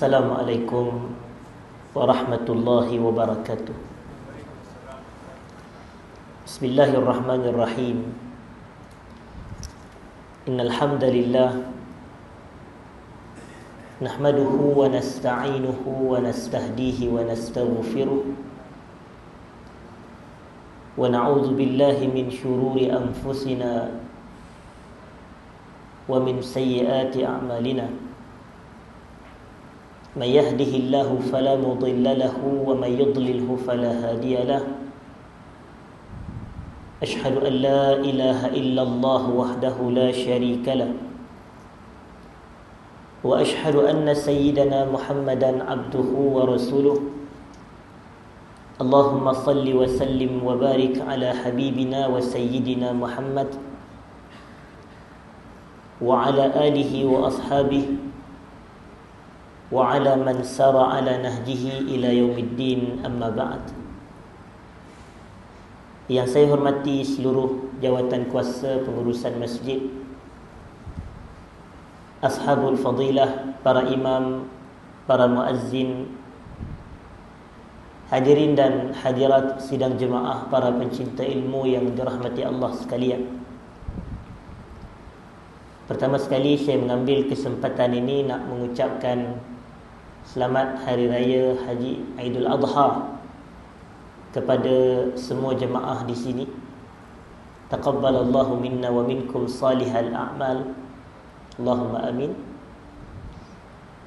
Assalamualaikum warahmatullahi wabarakatuh. Bismillahirrahmanirrahim. Innal hamdalillah nahmaduhu wa nasta'inuhu wa nastahdihi wa nastaghfiruh wa na'udzu billahi min shururi anfusina wa min sayyiati a'malina. من يهده الله فلا مضل له ومن يضلله فلا هادي له أشهد أن لا إله إلا الله وحده لا شريك له وأشهد أن سيدنا محمدا عبده ورسوله اللهم صل وسلم وبارك على حبيبنا وسيدنا محمد وعلى آله وأصحابه وعلى من سار على نهجه إلى يوم الدين أما بعد. Yang saya hormati seluruh jawatan kuasa pengurusan masjid, ashabul fadilah, para imam, para muazzin, hadirin dan hadirat sidang jemaah, para pencinta ilmu yang dirahmati Allah sekalian. Pertama sekali saya mengambil kesempatan ini nak mengucapkan selamat Hari Raya Haji Aidul Adha kepada semua jemaah di sini. Taqabbalallahu minna wa minkum salihal a'mal. Allahumma amin.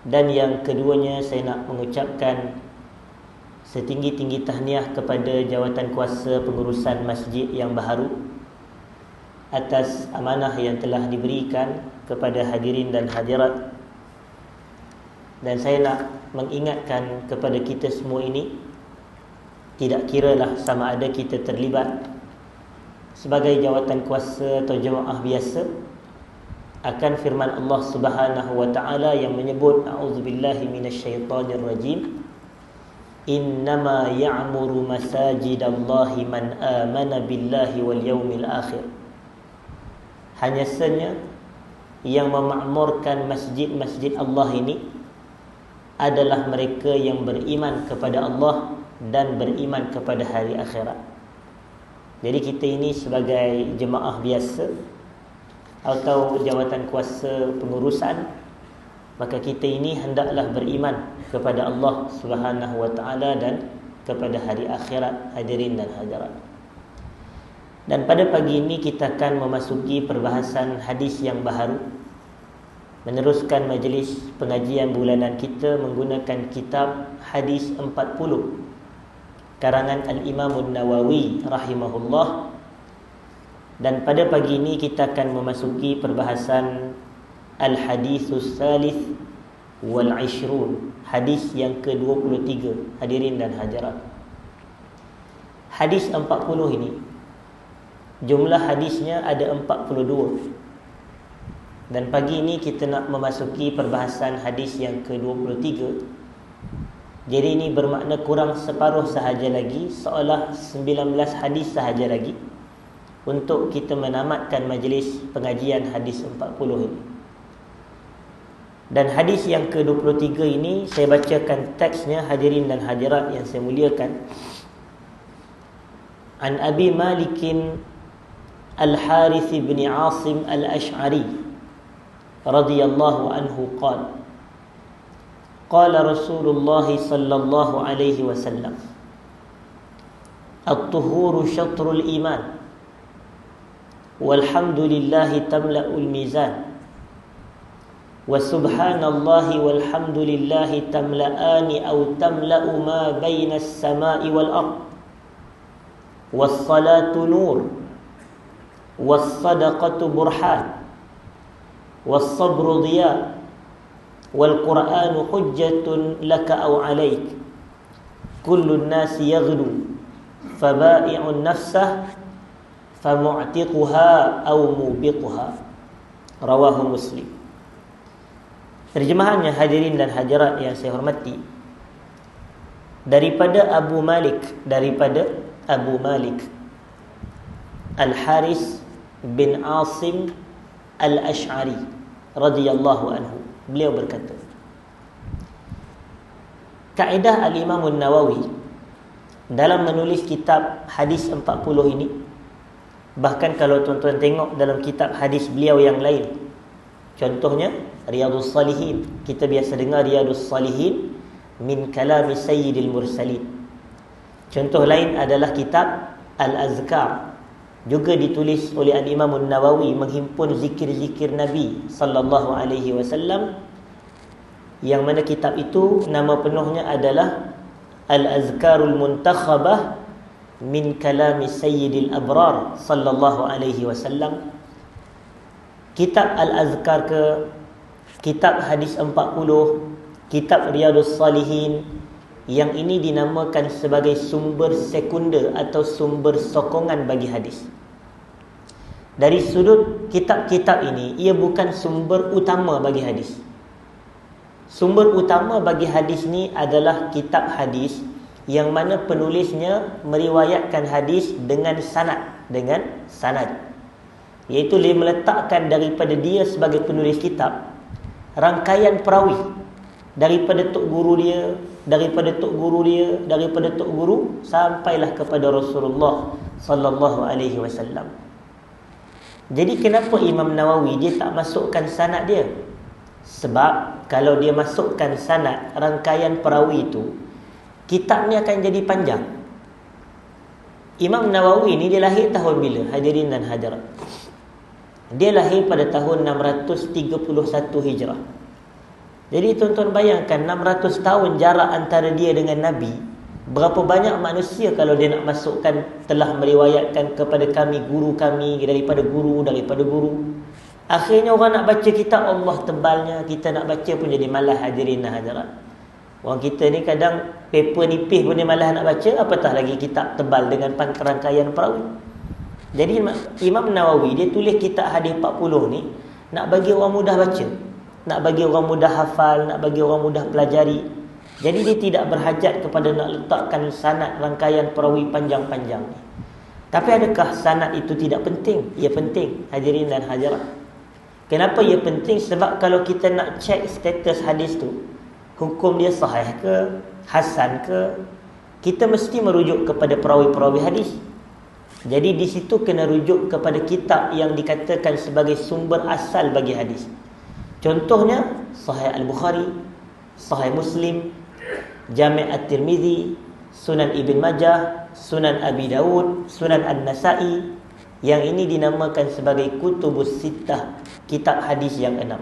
Dan yang keduanya, saya nak mengucapkan setinggi-tinggi tahniah kepada jawatan kuasa pengurusan masjid yang baharu atas amanah yang telah diberikan kepada hadirin dan hadirat. Dan saya nak mengingatkan kepada kita semua ini, tidak kiralah sama ada kita terlibat sebagai jawatan kuasa atau jemaah biasa, akan firman Allah Subhanahu wa taala yang menyebut, a'udzubillahi minasyaitonir rajim, innama ya'muru masajidallahi man amana billahi wal yaumil akhir. Hanya saja yang memakmurkan masjid-masjid Allah ini adalah mereka yang beriman kepada Allah dan beriman kepada hari akhirat. Jadi kita ini sebagai jemaah biasa atau jawatan kuasa pengurusan, maka kita ini hendaklah beriman kepada Allah Subhanahu wa taala dan kepada hari akhirat, hadirin dan hadirat. Dan pada pagi ini kita akan memasuki perbahasan hadis yang baharu, meneruskan majlis pengajian bulanan kita menggunakan kitab Hadis 40 karangan Al-Imam An-Nawawi rahimahullah. Dan pada pagi ini kita akan memasuki perbahasan Al-Haditsus Salith wal Ishrun, hadis yang ke-23, hadirin dan hadirat. Hadis 40 ini jumlah hadisnya ada 42. Dan pagi ini kita nak memasuki perbahasan hadis yang ke-23. Jadi ini bermakna kurang separuh sahaja lagi, seolah 19 hadis sahaja lagi untuk kita menamatkan majlis pengajian hadis 40 ini. Dan hadis yang ke-23 ini saya bacakan teksnya, hadirin dan hadirat yang saya muliakan. An Abi Malikin Al-Harith bin Asim Al-Ash'ari radhiyallahu anhu qala qala Rasulullah sallallahu alaihi wasallam at-tuhuru syatrul iman walhamdulillahi tamla'ul mizan wa subhanallahi walhamdulillahi tamla'ani aw tamla'u ma baina as-sama'i wal ard was-salatu nur was-sadaqatu burhan was-sabru dhiya wal-Qur'anu hujjatun laka aw 'alaik kullun nasi yaghdu faba'i'un nafsah famu'tiquha aw mubiquha. Rawahu Muslim. Terjemahannya, hadirin dan hadirat yang saya hormati, daripada Abu Malik Al-Harith bin Asim Al-Ash'ari radhiyallahu anhu, beliau berkata, kaedah Al-Imam Nawawi dalam menulis kitab hadis 40 ini, bahkan kalau tuan-tuan tengok dalam kitab hadis beliau yang lain, contohnya Riyadhus Salihin, kita biasa dengar Riyadhus Salihin min kalami Sayyidil Mursalin. Contoh lain adalah kitab Al-Azkar, juga ditulis oleh Al-Imam Nawawi, menghimpun zikir-zikir Nabi sallallahu alaihi wasallam, yang mana kitab itu nama penuhnya adalah Al-Azkarul Muntakhabah min kalami Sayyidil Abrar sallallahu alaihi wasallam. Kitab Al-Azkar ke, kitab hadis 40, kitab Riyadhus Salihin, yang ini dinamakan sebagai sumber sekunder atau sumber sokongan bagi hadis. Dari sudut kitab-kitab ini, ia bukan sumber utama bagi hadis. Sumber utama bagi hadis ni adalah kitab hadis yang mana penulisnya meriwayatkan hadis dengan sanad, iaitu dia meletakkan daripada dia sebagai penulis kitab rangkaian perawi daripada tok guru dia, daripada tok guru dia, daripada tok guru, sampailah kepada Rasulullah sallallahu alaihi wasallam. Jadi kenapa Imam Nawawi dia tak masukkan sanad dia? Sebab kalau dia masukkan sanad rangkaian perawi itu, kitab ni akan jadi panjang. Imam Nawawi ni dia lahir tahun bila? Hadirin dan hadirat, dia lahir pada tahun 631 Hijrah. Jadi tuan-tuan bayangkan 600 tahun jarak antara dia dengan Nabi. Berapa banyak manusia kalau dia nak masukkan telah meriwayatkan kepada kami, guru kami, daripada guru. Akhirnya orang nak baca kitab, Allah tebalnya, kita nak baca pun jadi malas. Hadirin dan hadirat, orang kita ni kadang paper nipis pun dia malas nak baca, apatah lagi kitab tebal dengan rangkaian perawi. Jadi Imam Nawawi dia tulis kitab hadis 40 ni nak bagi orang mudah baca, nak bagi orang mudah hafal, nak bagi orang mudah pelajari. Jadi dia tidak berhajat kepada nak letakkan sanad rangkaian perawi panjang-panjang ni. Tapi adakah sanad itu tidak penting? Ia penting, hadirin dan hadirat. Kenapa ia penting? Sebab kalau kita nak cek status hadis tu, hukum dia sahih ke, hasan ke, kita mesti merujuk kepada perawi-perawi hadis. Jadi di situ kena rujuk kepada kitab yang dikatakan sebagai sumber asal bagi hadis. Contohnya Sahih Al-Bukhari, Sahih Muslim, Jami' At-Tirmizi, Sunan Ibn Majah, Sunan Abi Dawud, Sunan An-Nasa'i. Yang ini dinamakan sebagai Kutubus Sittah, kitab hadis yang 6.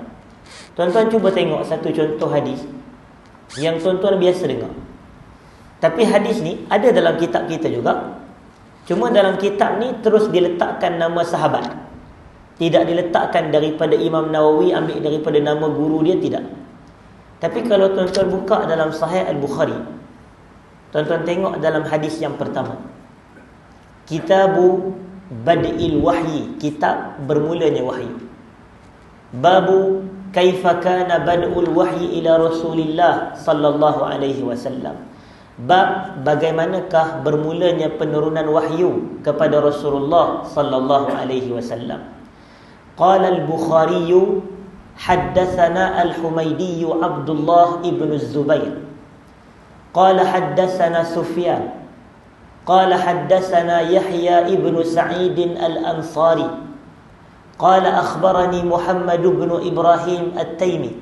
Tuan-tuan cuba tengok satu contoh hadis yang tuan-tuan biasa dengar. Tapi hadis ni ada dalam kitab kita juga. Cuma dalam kitab ni terus diletakkan nama sahabat, tidak diletakkan daripada Imam Nawawi ambil daripada nama guru dia, tidak. Tapi kalau tuan-tuan buka dalam Sahih Al-Bukhari, tuan-tuan tengok dalam hadis yang pertama, Kitabu Bad'il Wahyi, kitab bermulanya wahyu. Babu Kaifa kana bad'ul wahyi ila Rasulillah sallallahu alaihi wasallam. Bab bagaimanakah bermulanya penurunan wahyu kepada Rasulullah sallallahu alaihi wasallam. Qala al-Bukhari haddatsana al-Humaydi Abdullah ibn az-Zubair qala haddatsana Sufyan qala haddatsana Yahya ibn Sa'id al-Ansari qala akhbarani Muhammad ibn Ibrahim at-Taimi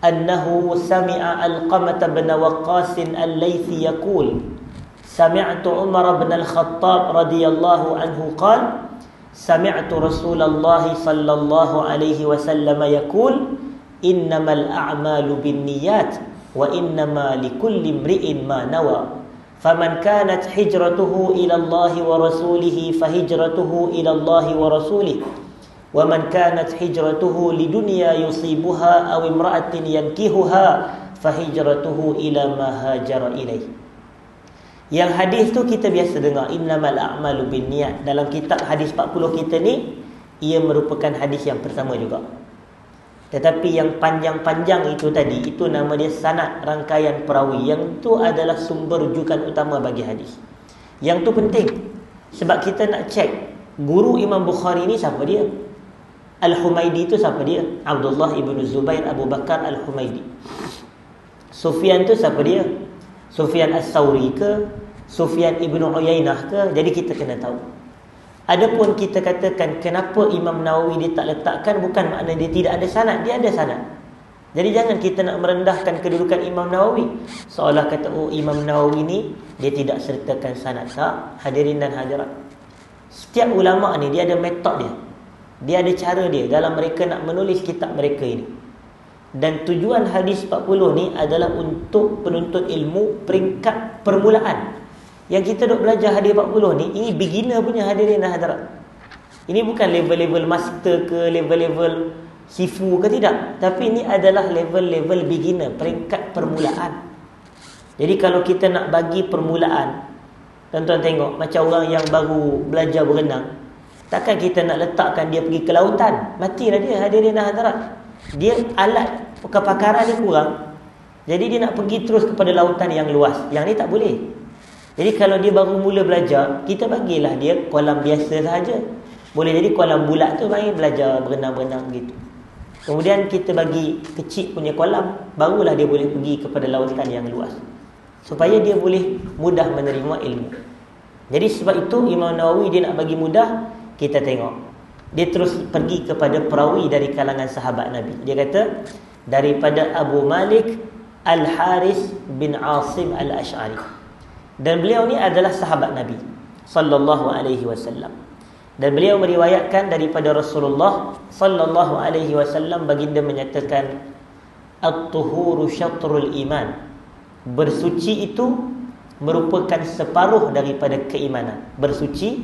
annahu sami'a Alqamah bin Waqqas al-Laythi yaqul sami'tu Umar ibn al-Khattab radhiyallahu anhu qala sami'tu Rasulullah sallallahu alaihi wasallam yaqul innamal a'malu binniyat wa innama likulli imri'in ma nawa faman kanat hijratuhu ila Allah wa rasulih fahijratuhu ila Allah wa rasulih wa man kanat hijratuhu lidunya yusibuha aw imra'atin yankihuha fahijratuhu ila ma hajara ilaih. Yang hadis tu kita biasa dengar innamal a'malu binniyat. Dalam kitab hadis 40 kita ni, ia merupakan hadis yang pertama juga. Tetapi yang panjang-panjang itu tadi, itu nama dia sanad rangkaian perawi. Yang tu adalah sumber rujukan utama bagi hadis. Yang tu penting sebab kita nak cek guru Imam Bukhari ni siapa dia. Al-Humaydi tu siapa dia? Abdullah ibn Zubair Abu Bakar Al-Humaydi. Sufyan tu siapa dia? Sufyan As-Sauri ke, Sufyan Ibn Uyainah ke. Jadi kita kena tahu. Adapun kita katakan kenapa Imam Nawawi dia tak letakkan, bukan makna dia tidak ada sanad, dia ada sanad. Jadi jangan kita nak merendahkan kedudukan Imam Nawawi seolah kata Imam Nawawi ni dia tidak sertakan sanad. Tak, hadirin dan hadirat. Setiap ulama ni dia ada metod dia. Dia ada cara dia dalam mereka nak menulis kitab mereka ini. Dan tujuan hadis 40 ni adalah untuk penuntut ilmu peringkat permulaan. Yang kita duk belajar hadis 40 ni, ini beginner punya, hadirin dan hadirat. Ini bukan level-level master ke, level-level sifu ke, tidak. Tapi ini adalah level-level beginner, peringkat permulaan. Jadi kalau kita nak bagi permulaan, tuan-tuan tengok macam orang yang baru belajar berenang, takkan kita nak letakkan dia pergi ke lautan, matilah dia, hadirin dan hadirat. Dia alat kepakaran dia kurang, jadi dia nak pergi terus kepada lautan yang luas. Yang ni tak boleh. Jadi kalau dia baru mula belajar, kita bagilah dia kolam biasa sahaja. Boleh jadi kolam bulat tu main belajar berenang-berenang gitu. Kemudian kita bagi kecil punya kolam, barulah dia boleh pergi kepada lautan yang luas, supaya dia boleh mudah menerima ilmu. Jadi sebab itu Imam Nawawi dia nak bagi mudah, kita tengok dia terus pergi kepada perawi dari kalangan sahabat Nabi. Dia kata daripada Abu Malik Al-Haris bin Asim Al-Ash'ari. Dan beliau ni adalah sahabat Nabi sallallahu alaihi wasallam. Dan beliau meriwayatkan daripada Rasulullah sallallahu alaihi wasallam, baginda menyatakan at-tuhuru syatrul iman. Bersuci itu merupakan separuh daripada keimanan. Bersuci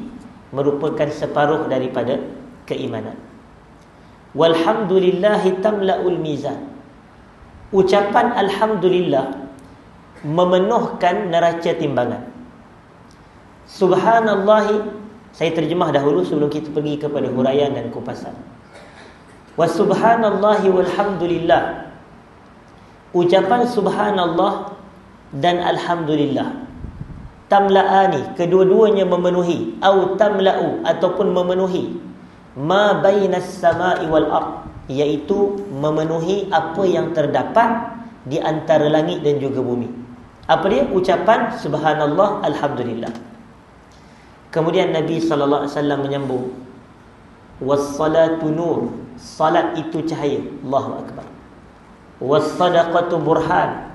merupakan separuh daripada keimanan. Walhamdulillahi tamla'ul mizan. Ucapan alhamdulillah memenuhkan neraca timbangan. Subhanallahi, saya terjemah dahulu sebelum kita pergi kepada huraian dan kupasan. Wa subhanallahi walhamdulillah. Ucapan subhanallah dan alhamdulillah, tamla'ani, kedua-duanya memenuhi, au tamla'u, ataupun memenuhi, ma bainas sama'i wal ard, iaitu memenuhi apa yang terdapat di antara langit dan juga bumi. Apa dia? Ucapan subhanallah, alhamdulillah. Kemudian Nabi sallallahu alaihi wasallam menyambung, was-salatu nur, salat itu cahaya. Allahu akbar. Was-sadaqatu burhan,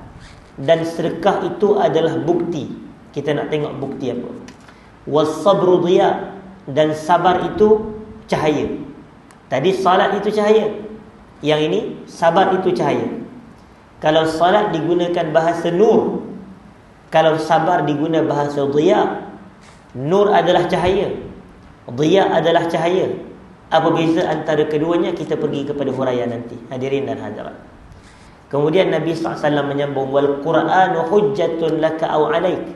dan sedekah itu adalah bukti. Kita nak tengok bukti apa. Was-sabru dhiya, dan sabar itu cahaya. Tadi salat itu cahaya, yang ini sabar itu cahaya. Kalau salat digunakan bahasa nur, kalau sabar digunakan bahasa dhiya. Nur adalah cahaya, dhiya adalah cahaya. Apa beza antara keduanya? Kita pergi kepada huraian nanti, hadirin dan hadirat. Kemudian Nabi SAW menyambung, wal Qur'anu hujjatun laka au alaik.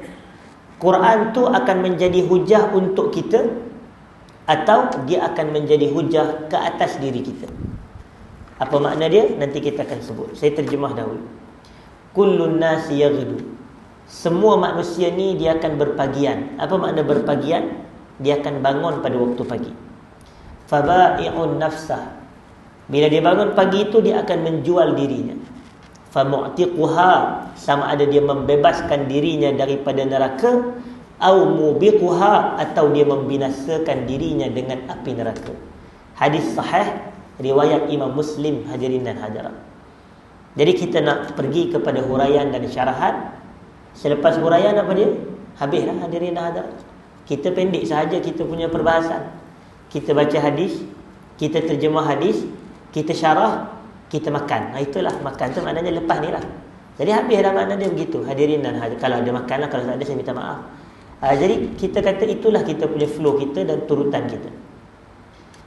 Quran tu akan menjadi hujah untuk kita, atau dia akan menjadi hujah ke atas diri kita. Apa makna dia? Nanti kita akan sebut. Saya terjemah dahulu. Kullun nasi yaghdu. Semua manusia ni dia akan berpagian. Apa makna berpagian? Dia akan bangun pada waktu pagi. Faba'i'un nafsah. Bila dia bangun pagi itu, dia akan menjual dirinya. Famu'tiquha, sama ada dia membebaskan dirinya daripada neraka, au mubiquha, atau dia membinasakan dirinya dengan api neraka. Hadis sahih riwayat Imam Muslim, hadirin dan hadirat. Jadi kita nak pergi kepada huraian dan syarahan. Selepas huraian apa dia? Habislah, hadirin dan hadirat. Kita pendek sahaja kita punya perbahasan. Kita baca hadis, kita terjemah hadis, kita syarah, kita makan. Itulah makan tu maknanya lepas ni lah. Jadi habis dah makna dia begitu, hadirin dan hadirat. Kalau ada makan lah, kalau tak ada saya minta maaf. Jadi kita kata itulah kita punya flow kita dan turutan kita.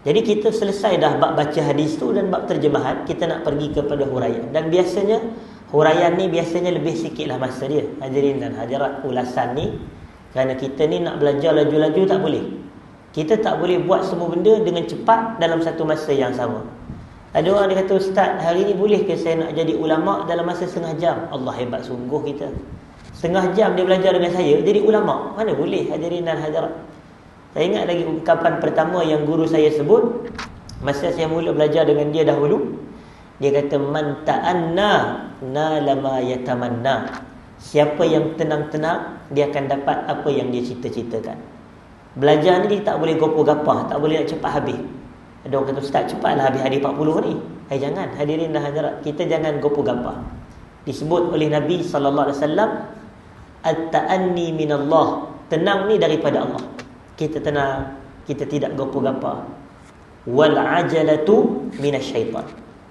Jadi kita selesai dah bab baca hadis tu dan bab terjemahan, kita nak pergi kepada huraian. Dan biasanya huraian ni biasanya lebih sikit lah masa dia, hadirin dan hadirat, ulasan ni. Kerana kita ni nak belajar laju-laju tak boleh. Kita tak boleh buat semua benda dengan cepat dalam satu masa yang sama. Ada orang dia kata, Ustaz, hari ni boleh ke saya nak jadi ulama dalam masa setengah jam? Allah, hebat sungguh kita. Setengah jam dia belajar dengan saya, jadi ulama. Mana boleh, hadirin dan hadirat. Saya ingat lagi ungkapan pertama yang guru saya sebut masa saya mula belajar dengan dia dahulu. Dia kata, man ta'anna nala ma yatamanna. Siapa yang tenang-tenang, dia akan dapat apa yang dia cita-citakan. Belajar ni tak boleh gopoh-gapah, tak boleh nak cepat habis. Ada orang kata, Ustaz, cepatlah habis hadis 40 ni. Jangan, hadirin dan hadirat, kita jangan gopoh-gapah. Disebut oleh Nabi SAW, at-ta'anni minallah, tenang ni daripada Allah. Kita tenang, kita tidak gopoh-gapah. Wal ajalatu minasyaitan,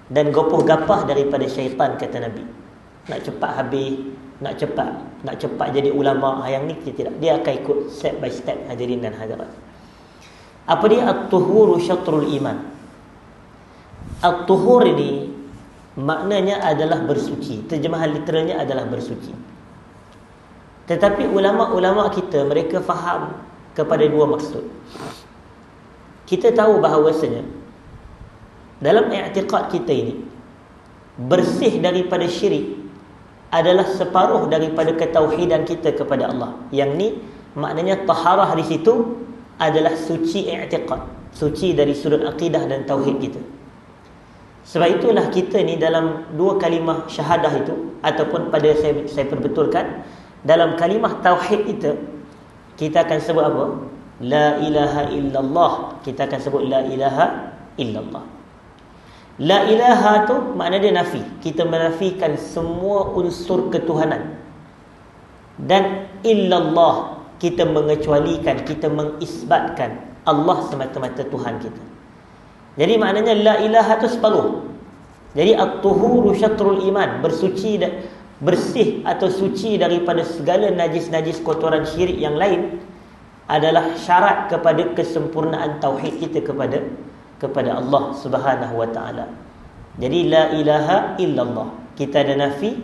dan gopoh-gapah daripada syaitan, kata Nabi. Nak cepat habis, nak cepat jadi ulama, yang ni kita tidak. Dia akan ikut step by step, hadirin dan hadirat. Apa dia? At-tuhuru syatrul iman. At-tuhur ini maknanya adalah bersuci. Terjemahan literalnya adalah bersuci. Tetapi ulama-ulama kita, mereka faham kepada dua maksud. Kita tahu bahawasanya dalam i'tiqad kita ini, bersih daripada syirik adalah separuh daripada ketauhidan kita kepada Allah. Yang ni maknanya taharah di situ adalah suci i'tiqad, suci dari sudut akidah dan tauhid kita. Sebab itulah kita ni dalam dua kalimah syahadah itu, ataupun pada saya perbetulkan, dalam kalimah tauhid kita akan sebut apa? La ilaha illallah. Kita akan sebut la ilaha illallah. La ilaha tu makna dia nafi. Kita menafikan semua unsur ketuhanan. Dan illallah, kita mengecualikan, kita mengisbatkan Allah semata-mata Tuhan kita. Jadi maknanya la ilaha tu separuh. Jadi at-tuhuru syatrul iman, bersuci dan bersih atau suci daripada segala najis-najis kotoran syirik yang lain adalah syarat kepada kesempurnaan tauhid kita kepada Allah Subhanahu wa taala. Jadi la ilaha illallah, kita ada nafi,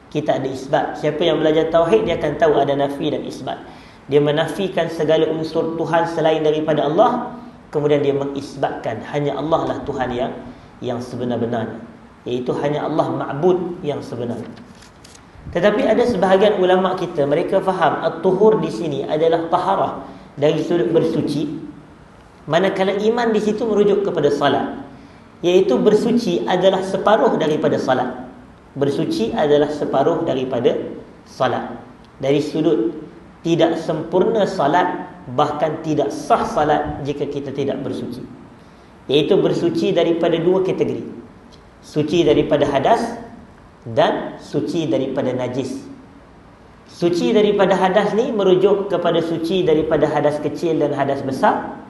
kita ada isbat. Siapa yang belajar tauhid, dia akan tahu ada nafi dan isbat. Dia menafikan segala unsur Tuhan selain daripada Allah, kemudian dia mengisbatkan hanya Allah lah Tuhan yang sebenar-benarnya, iaitu hanya Allah ma'bud yang sebenarnya. Tetapi ada sebahagian ulama kita, mereka faham at-tuhur di sini adalah taharah dari sudut bersuci, manakala iman di situ merujuk kepada salat, iaitu bersuci adalah separuh daripada salat. Bersuci adalah separuh daripada salat. Dari sudut tidak sempurna salat, bahkan tidak sah salat jika kita tidak bersuci, iaitu bersuci daripada dua kategori: suci daripada hadas dan suci daripada najis. Suci daripada hadas ni merujuk kepada suci daripada hadas kecil dan hadas besar.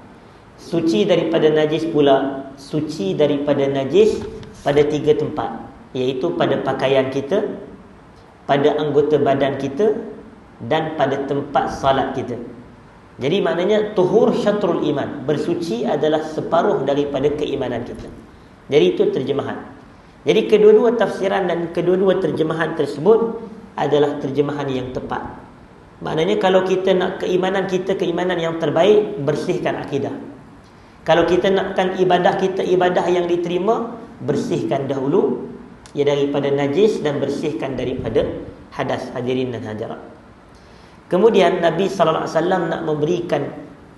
Suci daripada najis pula, suci daripada najis pada tiga tempat, iaitu pada pakaian kita, pada anggota badan kita, dan pada tempat salat kita. Jadi maknanya tuhur syatrul iman, bersuci adalah separuh daripada keimanan kita. Jadi itu terjemahan. Jadi kedua-dua tafsiran dan kedua-dua terjemahan tersebut adalah terjemahan yang tepat. Maknanya kalau kita nak keimanan kita keimanan yang terbaik, bersihkan akidah. Kalau kita nakkan ibadah kita ibadah yang diterima, bersihkan dahulu ya daripada najis dan bersihkan daripada hadas, hadirin dan hadirat. Kemudian Nabi sallallahu alaihi wasallam nak memberikan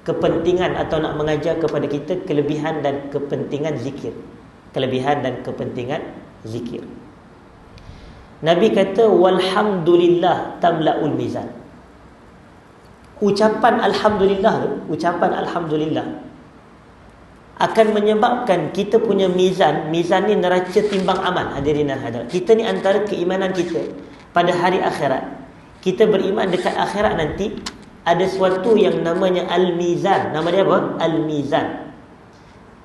kepentingan atau nak mengajar kepada kita kelebihan dan kepentingan zikir. Kelebihan dan kepentingan zikir. Nabi kata walhamdulillah tamla'ul mizan. Ucapan alhamdulillah akan menyebabkan kita punya mizan ni neraca timbang amal, hadirin dan hadirat. Kita ni antara keimanan kita pada hari akhirat. Kita beriman dekat akhirat nanti ada sesuatu yang namanya al-mizan. Nama dia apa? Al-mizan.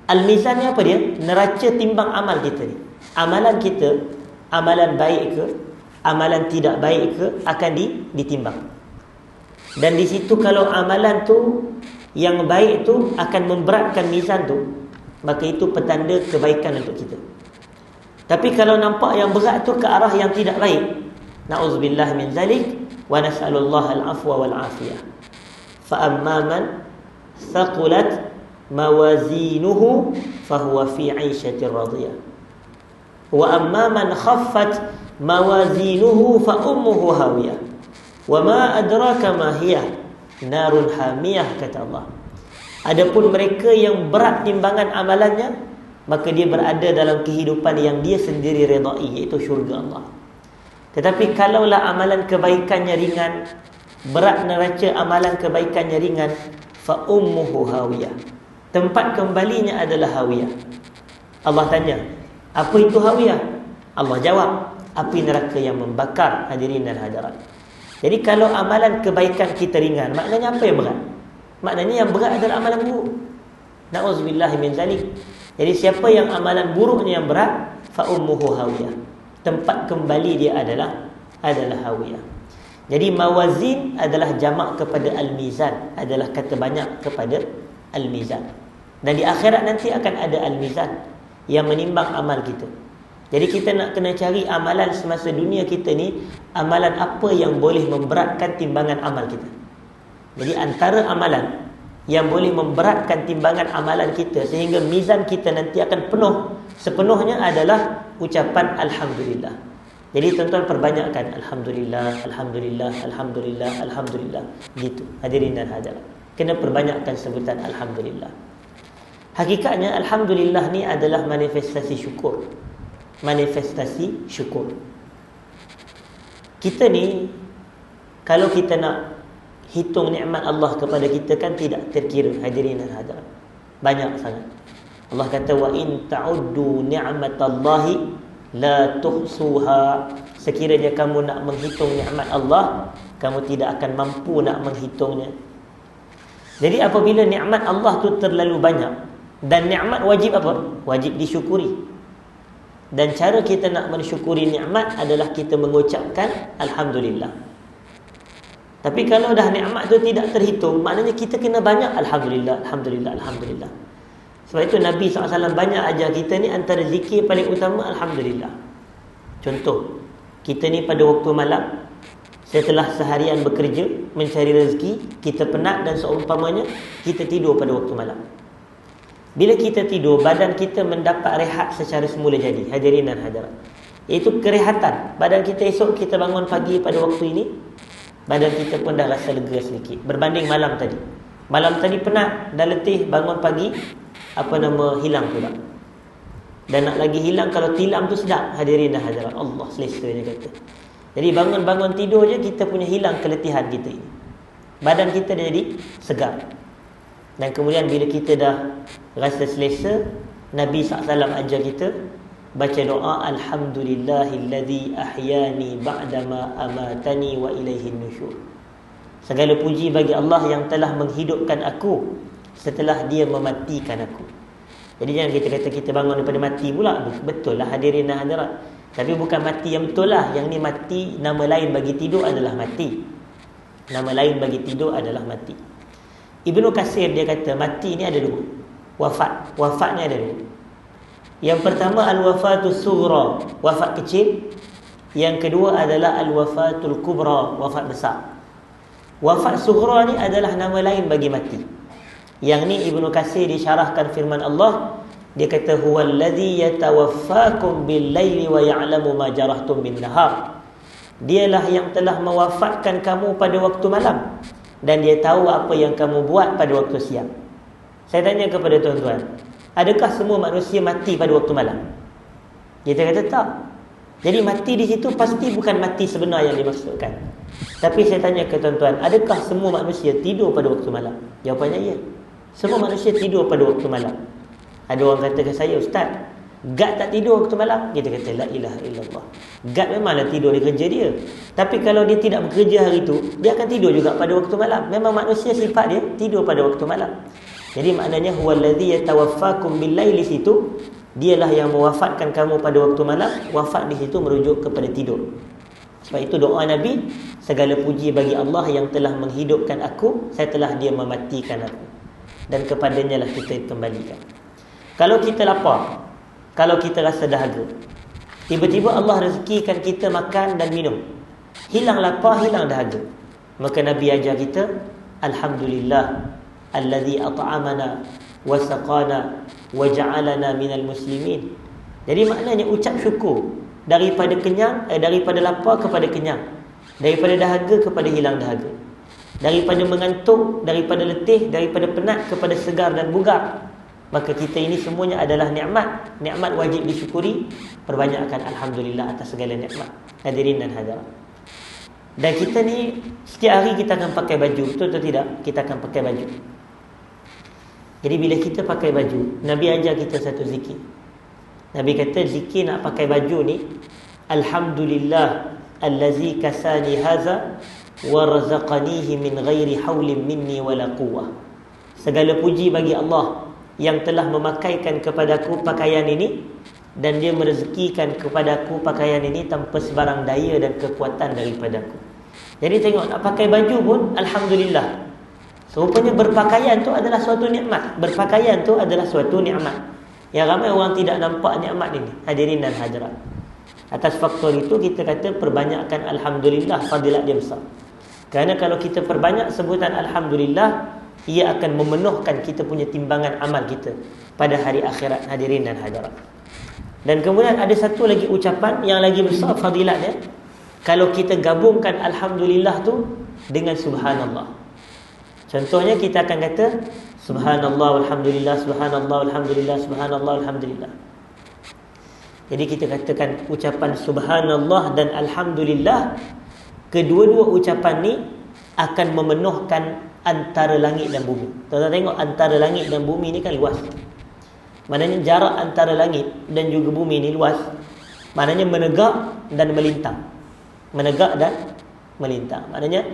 Al-mizan ni apa dia? Neraca timbang amal kita ni. Amalan kita, amalan baik ke, amalan tidak baik ke, akan ditimbang. Dan di situ kalau amalan tu yang baik tu akan memberatkan mizan tu, maka itu petanda kebaikan untuk kita. Tapi kalau nampak yang berat tu ke arah yang tidak baik, na'udzubillah min zalik, wa nas'alullah al-afwa wal afiyah. Fa amma man thaqulat mawazinuhu fahuwa fi 'aishatir radiyah. Wa amma man khaffat mawazinuhu fa ummuhu hawiyah. Wa ma adraka ma hiya narun hamiyah, kata Allah. Adapun mereka yang berat timbangan amalannya, maka dia berada dalam kehidupan yang dia sendiri redai, iaitu syurga Allah. Tetapi kalaulah amalan kebaikannya ringan, berat neraca amalan kebaikannya ringan, fa ummuhu hawiyah, tempat kembalinya adalah hawiyah. Allah tanya, apa itu hawiyah? Allah jawab, api neraka yang membakar. Hadirin dan hadirat, jadi kalau amalan kebaikan kita ringan, maknanya apa yang berat? Maknanya yang berat adalah amalan buruk. Na'udzubillahi min zalik. Jadi siapa yang amalan buruknya yang berat, fa ummuhu hawiyah, tempat kembali dia adalah hawiyah. Jadi mawazin adalah jamak kepada al-mizan, adalah kata banyak kepada al-mizan. Dan di akhirat nanti akan ada al-mizan yang menimbang amal kita. Jadi kita nak kena cari amalan semasa dunia kita ni, amalan apa yang boleh memberatkan timbangan amal kita. Jadi antara amalan yang boleh memberatkan timbangan amalan kita sehingga mizan kita nanti akan penuh sepenuhnya adalah ucapan alhamdulillah. Jadi tuan-tuan perbanyakkan alhamdulillah, alhamdulillah, alhamdulillah, alhamdulillah. Gitu. Hadirin dan hadirat, kena perbanyakkan sebutan alhamdulillah. Hakikatnya alhamdulillah ni adalah manifestasi syukur. Manifestasi syukur. Kita ni kalau kita nak hitung nikmat Allah kepada kita kan tidak terkira. Hadirin dan hadirat, banyak sangat. Allah kata wa in ta'uddu ni'matallahi la tuhsuha. Sekiranya kamu nak menghitung nikmat Allah, kamu tidak akan mampu nak menghitungnya. Jadi apabila nikmat Allah tu terlalu banyak, dan nikmat wajib apa? Wajib disyukuri. Dan cara kita nak mensyukuri nikmat adalah kita mengucapkan alhamdulillah. Tapi kalau dah nikmat tu tidak terhitung, maknanya kita kena banyak alhamdulillah, alhamdulillah, alhamdulillah. Sebab itu Nabi SAW banyak ajar kita ni, antara zikir paling utama alhamdulillah. Contoh, kita ni pada waktu malam, setelah seharian bekerja mencari rezeki, kita penat dan seumpamanya, kita tidur pada waktu malam. Bila kita tidur, badan kita mendapat rehat secara semula jadi. Hadirin dan hadirat, iaitu kerehatan. Badan kita esok kita bangun pagi pada waktu ini, badan kita pun dah rasa lega sedikit berbanding malam tadi. Malam tadi penat dan letih, bangun pagi hilang pula. Dan nak lagi hilang kalau tilam tu sedap. Hadirin dan hadirat, Allah selesa dia kata. Jadi bangun-bangun tidur je kita punya hilang keletihan kita ini. Badan kita dah jadi segar. Dan kemudian bila kita dah rasa selesa, Nabi SAW ajar kita baca doa alhamdulillahillazi ahyani ba'dama amatani wa ilaihin nusyur. Segala puji bagi Allah yang telah menghidupkan aku setelah dia mematikan aku. Jadi jangan kita kata kita bangun daripada mati pula. Betul lah hadirin dan hadirat, tapi bukan mati yang betul lah. Yang ni mati, nama lain bagi tidur adalah mati. Nama lain bagi tidur adalah mati. Ibnu Katsir dia kata mati ni ada dua. Wafat ni ada dua. Yang pertama al-wafatus sughra, wafat kecil. Yang kedua adalah al-wafatul kubra, wafat besar. Wafat sughra ni adalah nama lain bagi mati. Yang ni Ibnu Katsir disyarahkan firman Allah, dia kata huwallazi yatawaffakum bil-laili wa ya'lamu ma jarahtum bin-nahar. Dialah yang telah mewafatkan kamu pada waktu malam, dan dia tahu apa yang kamu buat pada waktu siang. Saya tanya kepada tuan-tuan, adakah semua manusia mati pada waktu malam? Kita kata tak. Jadi mati di situ pasti bukan mati sebenar yang dimaksudkan. Tapi saya tanya ke tuan-tuan, adakah semua manusia tidur pada waktu malam? Jawapannya ya. Semua manusia tidur pada waktu malam. Ada orang kata ke saya, Ustaz, Gad tak tidur waktu malam? Kita kata la ilaha illallah. Gad memanglah tidur di kerja dia, tapi kalau dia tidak bekerja hari itu, dia akan tidur juga pada waktu malam. Memang manusia sifat dia tidur pada waktu malam. Jadi maknanya huwallazi yatawaffakum bil-laili, situ dialah yang mewafatkan kamu pada waktu malam. Wafat di situ merujuk kepada tidur. Sebab itu doa Nabi, segala puji bagi Allah yang telah menghidupkan aku setelah dia mematikan aku, dan kepadanya lah kita kembalikan. Kalau kita lapar, kalau kita rasa dahaga, tiba-tiba Allah rezekikan kita makan dan minum, hilang lapar, hilang dahaga, maka Nabi ajar kita alhamdulillah allazi at'amana wa saqana wa ja'alana minal muslimin. Jadi maknanya ucap syukur daripada kenyang, daripada lapar kepada kenyang, daripada dahaga kepada hilang dahaga, daripada mengantuk, daripada letih, daripada penat kepada segar dan bugar. Maka kita ini semuanya adalah nikmat. Nikmat wajib disyukuri. Perbanyakkan alhamdulillah atas segala nikmat. Hadirin dan hadirat. Dan kita ni setiap hari kita akan pakai baju, betul atau tidak? Kita akan pakai baju. Jadi bila kita pakai baju, Nabi ajar kita satu zikir. Nabi kata zikir nak pakai baju ni, alhamdulillah allazi kasani haza wa razaqanihi min ghairi haulin minni wala quwwah. Segala puji bagi Allah yang telah memakaikan kepadaku pakaian ini, dan dia merezekikan kepadaku pakaian ini tanpa sebarang daya dan kekuatan daripadaku. Jadi tengok, nak pakai baju pun alhamdulillah. Rupanya berpakaian tu adalah suatu nikmat. Berpakaian tu adalah suatu nikmat. Yang ramai orang tidak nampak nikmat ini, hadirin dan hadirat. Atas faktor itu kita kata perbanyakkan alhamdulillah, fadilat dia besar. Kerana kalau kita perbanyak sebutan alhamdulillah, ia akan memenuhkan kita punya timbangan amal kita pada hari akhirat, hadirin dan hadirat. Dan kemudian ada satu lagi ucapan yang lagi besar fadilatnya, kalau kita gabungkan alhamdulillah tu dengan subhanallah. Contohnya kita akan kata subhanallah walhamdulillah, subhanallah walhamdulillah, subhanallah walhamdulillah. Jadi kita katakan ucapan subhanallah dan alhamdulillah, kedua-dua ucapan ni akan memenuhkan antara langit dan bumi. Tuan-tuan tengok, antara langit dan bumi ni kan luas. Maknanya jarak antara langit dan juga bumi ni luas. Maknanya menegak dan melintang. Menegak dan melintang. Maknanya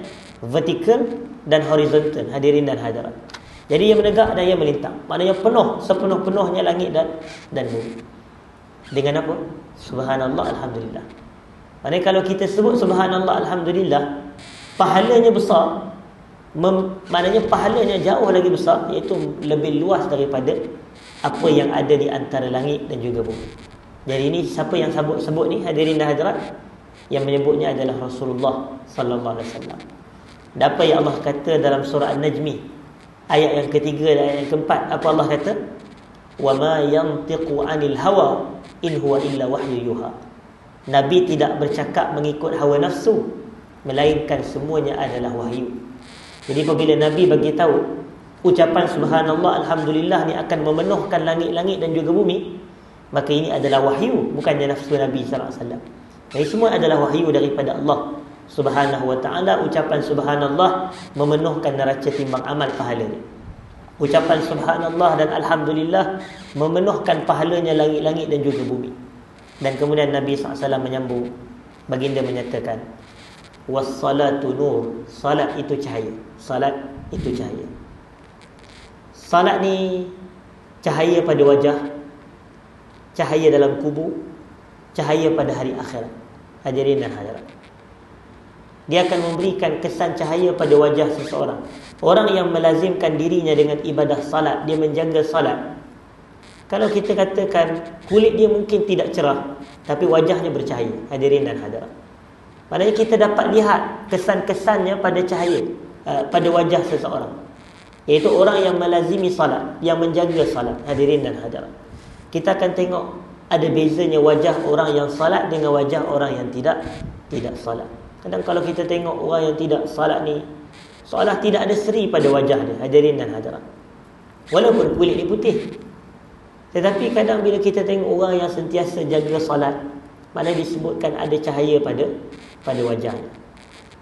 vertikal dan horizontal, hadirin dan hadirat. Jadi ia menegak dan ia melintang. Maknanya penuh, sepenuh-penuhnya langit dan bumi. Dengan apa? Subhanallah, alhamdulillah. Maknanya kalau kita sebut subhanallah, alhamdulillah, pahalanya besar. Maknanya pahalanya jauh lagi besar, iaitu lebih luas daripada apa yang ada di antara langit dan juga bumi. Jadi ini siapa yang sebut ni, hadirin dan hadirat? Yang menyebutnya adalah Rasulullah sallallahu alaihi wasallam. Dan apa yang Allah kata dalam surah An-Najmi ayat yang ketiga dan ayat yang keempat, apa Allah kata? Wa ma yantiqu 'anil hawa in huwa illa wahyu yuha. Nabi tidak bercakap mengikut hawa nafsu, melainkan semuanya adalah wahyu. Jadi apabila Nabi bagi tahu ucapan subhanallah, alhamdulillah ni akan memenuhkan langit-langit dan juga bumi, maka ini adalah wahyu, bukannya nafsu Nabi sallallahu alaihi wasallam. Jadi semua adalah wahyu daripada Allah Subhanahu wa taala. Ucapan subhanallah memenuhkan neraca timbang amal pahalanya. Ucapan subhanallah dan alhamdulillah memenuhkan pahalanya langit-langit dan juga bumi. Dan kemudian Nabi SAW menyambung, baginda menyatakan, wassalatu nur, salat itu cahaya. Salat itu cahaya. Salat ni cahaya pada wajah, cahaya dalam kubur, cahaya pada hari akhirat, hadirin dan hadirat. Dia akan memberikan kesan cahaya pada wajah seseorang. Orang yang melazimkan dirinya dengan ibadah salat, dia menjaga salat. Kalau kita katakan kulit dia mungkin tidak cerah, tapi wajahnya bercahaya, hadirin dan hadirat. Maknanya kita dapat lihat kesan-kesannya pada cahaya, pada wajah seseorang. Iaitu orang yang melazimi salat, yang menjaga salat, hadirin dan hadirat. Kita akan tengok ada bezanya wajah orang yang salat dengan wajah orang yang tidak salat. Kadang kalau kita tengok orang yang tidak salat ni, seolah tidak ada seri pada wajah dia, hadirin dan hadirat. Walaupun kulit dia putih. Tetapi kadang bila kita tengok orang yang sentiasa jaga salat, maknanya disebutkan ada cahaya pada wajahnya.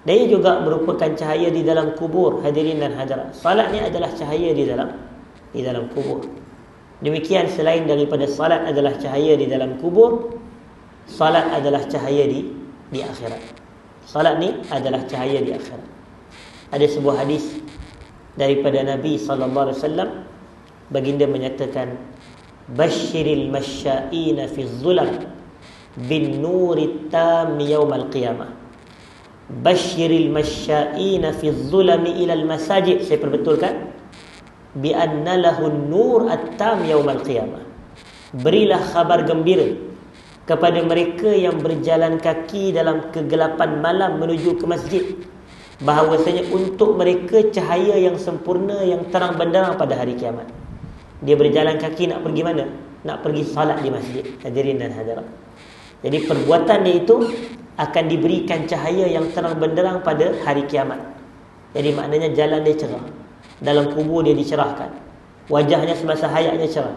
Dan ia juga merupakan cahaya di dalam kubur, hadirin dan hadirat. Salat ni adalah cahaya di dalam kubur. Demikian selain daripada salat adalah cahaya di dalam kubur, salat adalah cahaya di akhirat. Salat ni adalah cahaya di akhirat. Ada sebuah hadis daripada Nabi sallallahu alaihi wasallam, baginda menyatakan, basyiril masya'ina fi dhulam bin nuri tam yaumal qiyamah. Basyiril masya'ina fi dhulami ila al masajid. Saya perbetulkan, bi anna lahun nur at-tam yaumal qiyamah. Berilah khabar gembira kepada mereka yang berjalan kaki dalam kegelapan malam menuju ke masjid, bahawasanya untuk mereka cahaya yang sempurna yang terang benderang pada hari kiamat. Dia berjalan kaki nak pergi mana? Nak pergi salat di masjid, hadirin dan hadirat. Jadi perbuatan dia itu akan diberikan cahaya yang terang benderang pada hari kiamat. Jadi maknanya jalan dia cerah, dalam kubur dia dicerahkan. Wajahnya semasa hayatnya cerah.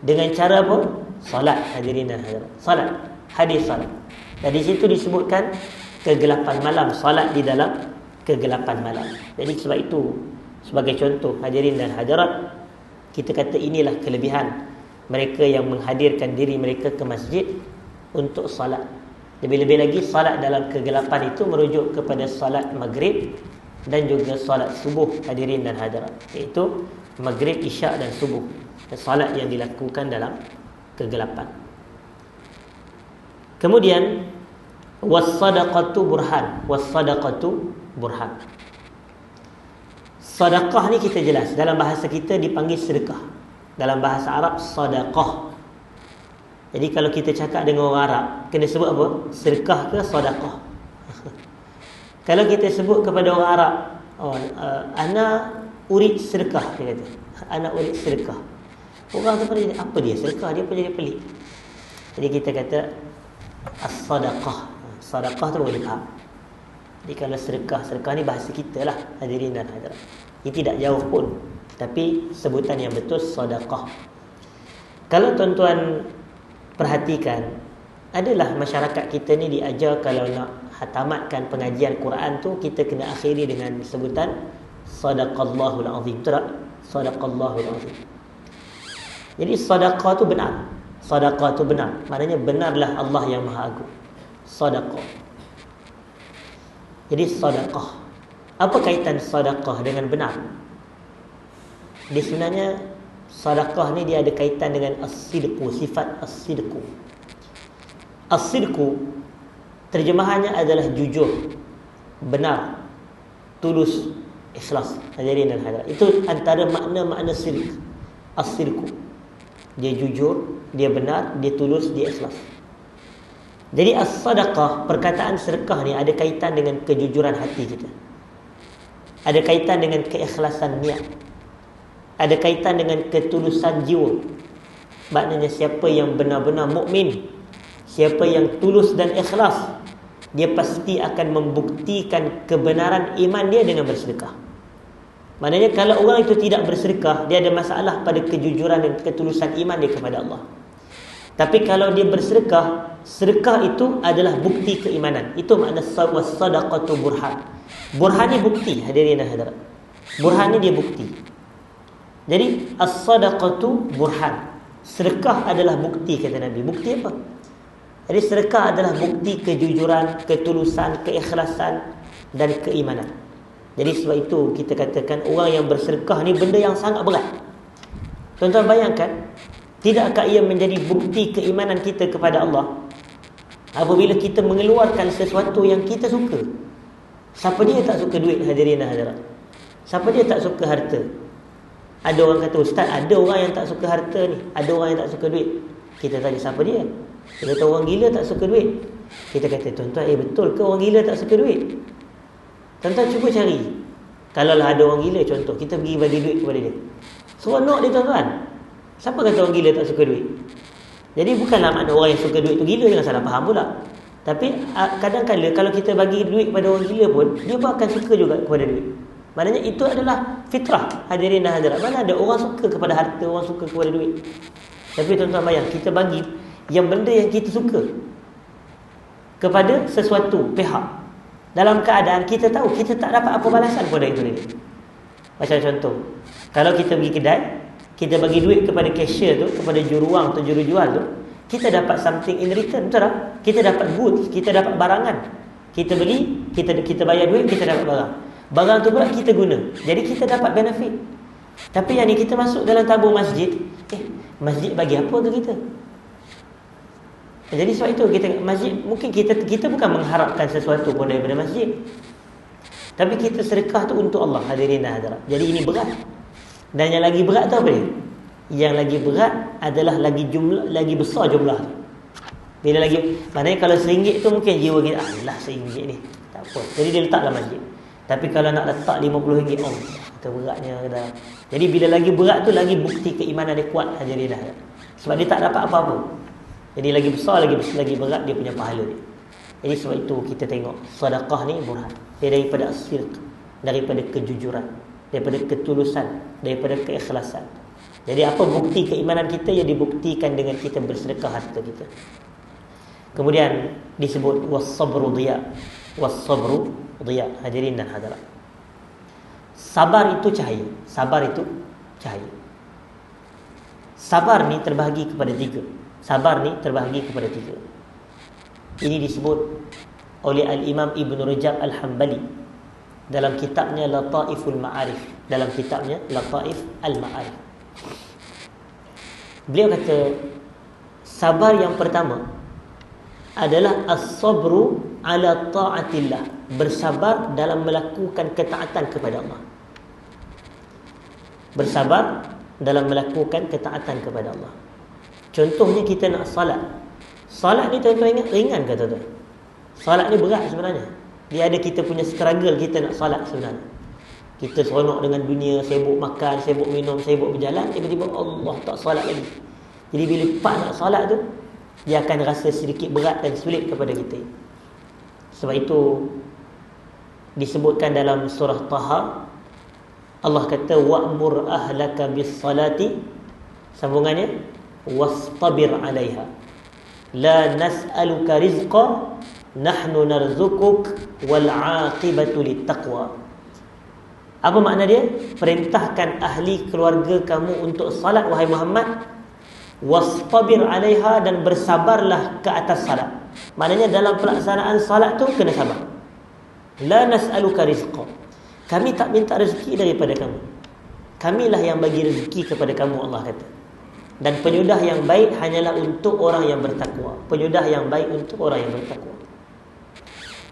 Dengan cara apa? Salat, hadirin dan hadirat. Salat, hadis salat. Dan di situ disebutkan kegelapan malam, salat di dalam kegelapan malam. Jadi sebab itu, sebagai contoh hadirin dan hadirat, kita kata inilah kelebihan mereka yang menghadirkan diri mereka ke masjid untuk salat. Lebih-lebih lagi salat dalam kegelapan itu merujuk kepada salat maghrib dan juga salat subuh, hadirin dan hadirat, iaitu maghrib, isyak dan subuh, salat yang dilakukan dalam kegelapan. Kemudian was-sadaqatu burhan. Was-sadaqatu burhan. Sedekah ni kita jelas, dalam bahasa kita dipanggil sedekah. Dalam bahasa Arab sadaqah. Jadi kalau kita cakap dengan orang Arab, kena sebut apa? Sedekah ke sedekah. Kalau kita sebut kepada orang Arab, ana urid sedekah, dia kata. Ana urid sedekah. Orang tu pada apa dia sedekah? Dia pun jadi pelik. Jadi kita kata as-sadaqah. Sedekah tu boleh faham. Jadi kalau sedekah ni bahasa kita lah, hadirin dan hadirat. Ini tidak jauh pun, tapi sebutan yang betul sedekah. Kalau tuan-tuan perhatikan, adalah masyarakat kita ni diajar kalau nak tamatkan pengajian Quran tu, kita kena akhiri dengan sebutan sadaqallahul azim. Betul tak? Sadaqallahul azim. Jadi sedekah tu benar. Sedekah tu benar. Maknanya benarlah Allah yang Maha Agung. Sedekah. Jadi sedekah. Apa kaitan sedekah dengan benar? Dia sebenarnya sedekah ni dia ada kaitan dengan as-sidqu, sifat as-sidqu. As-sidqu terjemahannya adalah jujur, benar, tulus, ikhlas. Hadirin dan hadirat, itu antara makna-makna sidq. As-sidqu, dia jujur, dia benar, dia tulus, dia ikhlas. Jadi as-sadaqah, perkataan sedekah ni ada kaitan dengan kejujuran hati kita. Ada kaitan dengan keikhlasan niat. Ada kaitan dengan ketulusan jiwa. Maknanya siapa yang benar-benar mukmin, siapa yang tulus dan ikhlas, dia pasti akan membuktikan kebenaran iman dia dengan bersedekah. Maknanya kalau orang itu tidak bersedekah, dia ada masalah pada kejujuran dan ketulusan iman dia kepada Allah. Tapi kalau dia bersedekah, sedekah itu adalah bukti keimanan. Itu makna was-sadaqatu burhan. Burhan ni bukti, hadirin dan hadirat. Burhan ni dia bukti. Jadi as-sadaqatu burhan. Sedekah adalah bukti, kata Nabi. Bukti apa? Jadi sedekah adalah bukti kejujuran, ketulusan, keikhlasan dan keimanan. Jadi sebab itu kita katakan orang yang bersedekah ni benda yang sangat berat. Tuan-tuan bayangkan, tidakkah ia menjadi bukti keimanan kita kepada Allah apabila kita mengeluarkan sesuatu yang kita suka? Siapa dia tak suka duit, hadirin dan hadirat? Siapa dia tak suka harta? Ada orang kata, ustaz, ada orang yang tak suka harta ni, ada orang yang tak suka duit. Kita tanya siapa dia? Kita kata orang gila tak suka duit. Kita kata, tuan-tuan, betul ke orang gila tak suka duit? Tuan-tuan cuba cari. Kalaulah ada orang gila, contoh, kita pergi bagi duit kepada dia, seronok dia, tuan-tuan. Siapa kata orang gila tak suka duit? Jadi bukanlah makna orang yang suka duit tu gila, jangan salah faham pula. Tapi kadang-kadang kalau kita bagi duit pada orang gila pun, dia pun akan suka juga kepada duit. Maknanya itu adalah fitrah, hadirin dan hadirat. Mana ada orang suka kepada harta, orang suka kepada duit. Tapi tuan-tuan bayang, kita bagi yang benda yang kita suka kepada sesuatu pihak, dalam keadaan kita tahu kita tak dapat apa balasan pada itu dia. Macam contoh, kalau kita pergi kedai, kita bagi duit kepada cashier tu, kepada juruang atau jurujual tu, kita dapat something in return, betul tak? Kita dapat goods, kita dapat barangan. Kita beli, kita bayar duit, kita dapat barang. Barang tu pula kita guna. Jadi kita dapat benefit. Tapi yang ni kita masuk dalam tabung masjid, masjid bagi apa ke kita? Jadi sebab itu kita masjid, mungkin kita bukan mengharapkan sesuatu pun daripada masjid. Tapi kita sedekah tu untuk Allah, hadirin dan hadirat. Jadi ini berat. Dan yang lagi berat tu apa dia? Yang lagi berat adalah lagi besar jumlah tu. Bila lagi, maknanya kalau RM1 tu mungkin jiwa kita, alah RM1 ni, tak apa. Jadi dia letak dalam masjid. Tapi kalau nak letak RM50, itu beratnya dah. Jadi bila lagi berat tu, lagi bukti keimanan dia kuat, hadirin dah. Sebab dia tak dapat apa-apa. Jadi lagi besar, lagi berat dia punya pahala dia. Jadi sebab itu kita tengok sedekah ni burhan. Dia daripada as-sidq, daripada kejujuran, daripada ketulusan, daripada keikhlasan. Jadi apa bukti keimanan kita? Yang dibuktikan dengan kita bersedekah harta kita. Kemudian disebut was-sabru dhiya. Was-sabru dhiya. Hadirin dan hadirat, sabar itu cahaya. Sabar itu cahaya. Sabar ni terbahagi kepada tiga. Sabar ni terbahagi kepada tiga. Ini disebut oleh Al-Imam Ibn Rajab Al-Hambali dalam kitabnya Lataiful Ma'arif. Dalam kitabnya Lataif Al-Ma'arif, beliau kata sabar yang pertama adalah as-sabru ala ta'atillah, bersabar dalam melakukan ketaatan kepada Allah. Bersabar dalam melakukan ketaatan kepada Allah. Contohnya kita nak salat. Salat ni tuan-tuan ingat ringan ke tuan-tuan? Salat ni berat sebenarnya. Dia ada kita punya struggle kita nak salat sebenarnya. Kita seronok dengan dunia, sibuk makan, sibuk minum, sibuk berjalan, tiba-tiba Allah tak salat lagi. Jadi bila pak nak salat tu, dia akan rasa sedikit berat dan sulit kepada kita. Sebab itu disebutkan dalam surah Taha, Allah kata wa'mur ahlaka bis salati, sambungannya wastabir 'alaiha la nas'aluka rizqa nahnu narzukuk wal 'aqibatu littaqwa. Apa makna dia? Perintahkan ahli keluarga kamu untuk salat wahai Muhammad, wastabir 'alaiha, dan bersabarlah ke atas salat. Maknanya dalam pelaksanaan salat tu kena sabar. La nas'aluka rizqa, kami tak minta rezeki daripada kamu, kamilah yang bagi rezeki kepada kamu, Allah kata. Dan penyudah yang baik hanyalah untuk orang yang bertakwa. Penyudah yang baik untuk orang yang bertakwa.